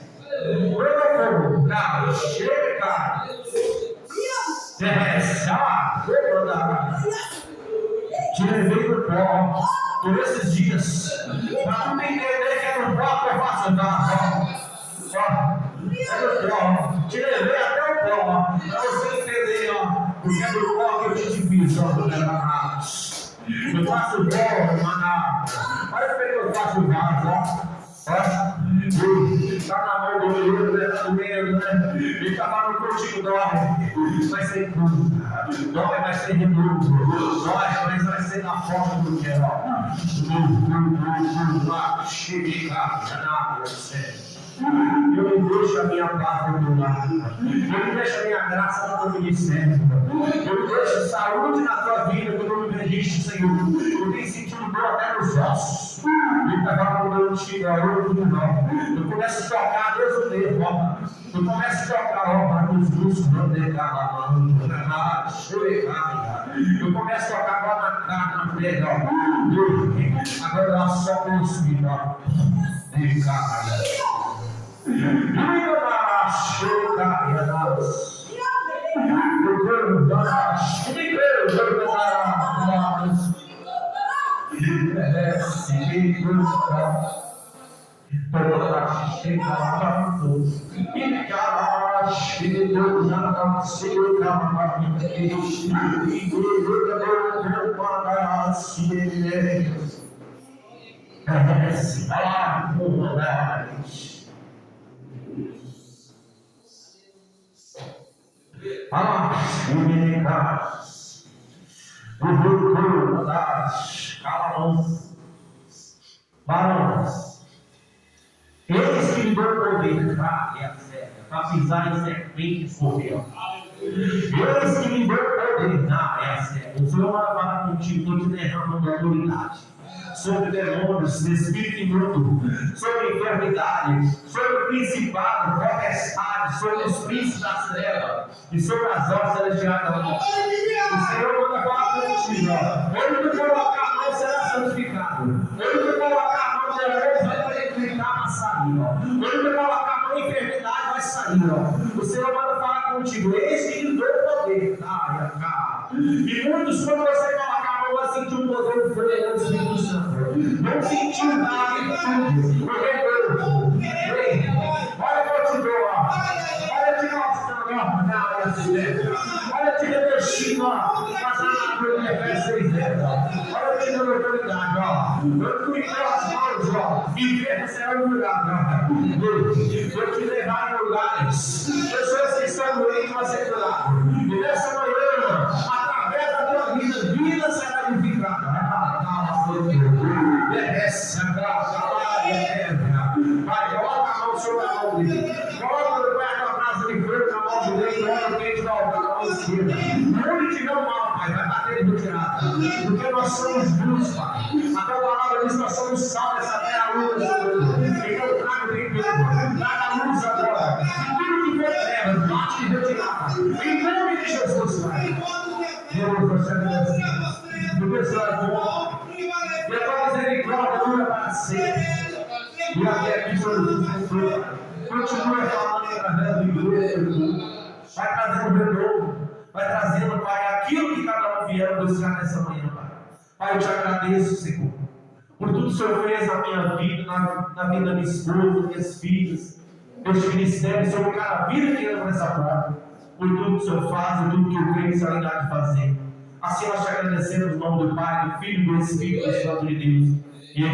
te levei no pó por esses dias, para tu entender que é no pó que eu faço nada. É no pó, te levei até o pó, para você entender, ó, porque é no pó que eu te fiz, ó, eu faço pó, maná. Olha como é que eu faço vaso, ó. Está na mão do olheiro, né? Do meio, né? Ele está falando contigo, dói, vai ser tudo, dói, vai ser reduto, dói, mas vai ser na forma do que é, ó. Eu não deixo a minha paz no meu lar, eu não deixo a minha graça no teu ministério, eu não deixo saúde na tua vida, que tu me pediste, Senhor. Eu tenho sentido dor até nos ossos. Ele está falando contigo, eu começo a tocar, Deus o Deus, ó. Eu começo a tocar, ó, para os músculos não deixar a mão, eu começo a tocar agora na cara, na pele, ó. Agora nós só conseguimos, ó. Eles que lhe dão poder para pisar em serpente e escorpião. Eles que lhe dão poder, o Senhor vai falar contigo, estou te derramando autoridade sobre demônios, espírito imundo, sobre enfermidade, sobre principado, potestade, sobre os príncipes das trevas e sobre as obras celestiais da luz. O Senhor manda falar contigo, onde tu colocar a mão será santificado, onde tu colocar a mão demônio vai gritar na saída, onde tu colocar a mão enfermidade vai sair. O Senhor manda falar contigo, eis que lhe dou poder. E muitos, quando você colocar a mão, vai sentir um poder do freio do Espírito Santo. Não sentiu nada em tudo, porque olha que eu te dou, olha te mostrando, olha te revestindo, mas a árvore é fé 6 dedos, olha te dando autoridade, eu fui pelas mãos, enfermo será curado, vou te levar em lugares, pessoas que estão doentes vão ser curadas, e nessa manhã, através da tua vida será edificada. Essa graça, vai, coloca a mão sobre a mão dele, coloca o pé na brasa de fogo na mão direita, olha o quente da altar na mão esquerda. Onde tiver o mal, Pai, vai bater em retirada, porque nós somos luz, Pai. A tua palavra diz que nós somos sal dessa terra, luz dessa luz. Então traga o tempero, traga a luz agora. Tudo que for trevas, bate em retirada. Em nome de Jesus, Pai. Deus, você é Deus. Porque você é bom. E a tua misericórdia dura para sempre. E até aqui, Senhor Jesus, continua falando através do igreja, vai trazendo renovo, vai trazendo, Pai, aquilo que cada um vier buscar nessa manhã, Pai. Pai, eu te agradeço, Senhor, por tudo que o Senhor fez na minha vida, na vida da minha esposa, minhas filhas, deste ministério, sobre cada vida que entra nessa porta, por tudo que o Senhor faz e tudo que eu creio que o Senhor irá de fazer. Assim nós te agradecemos no nome do Pai, do Filho e do Espírito Santo de Deus. E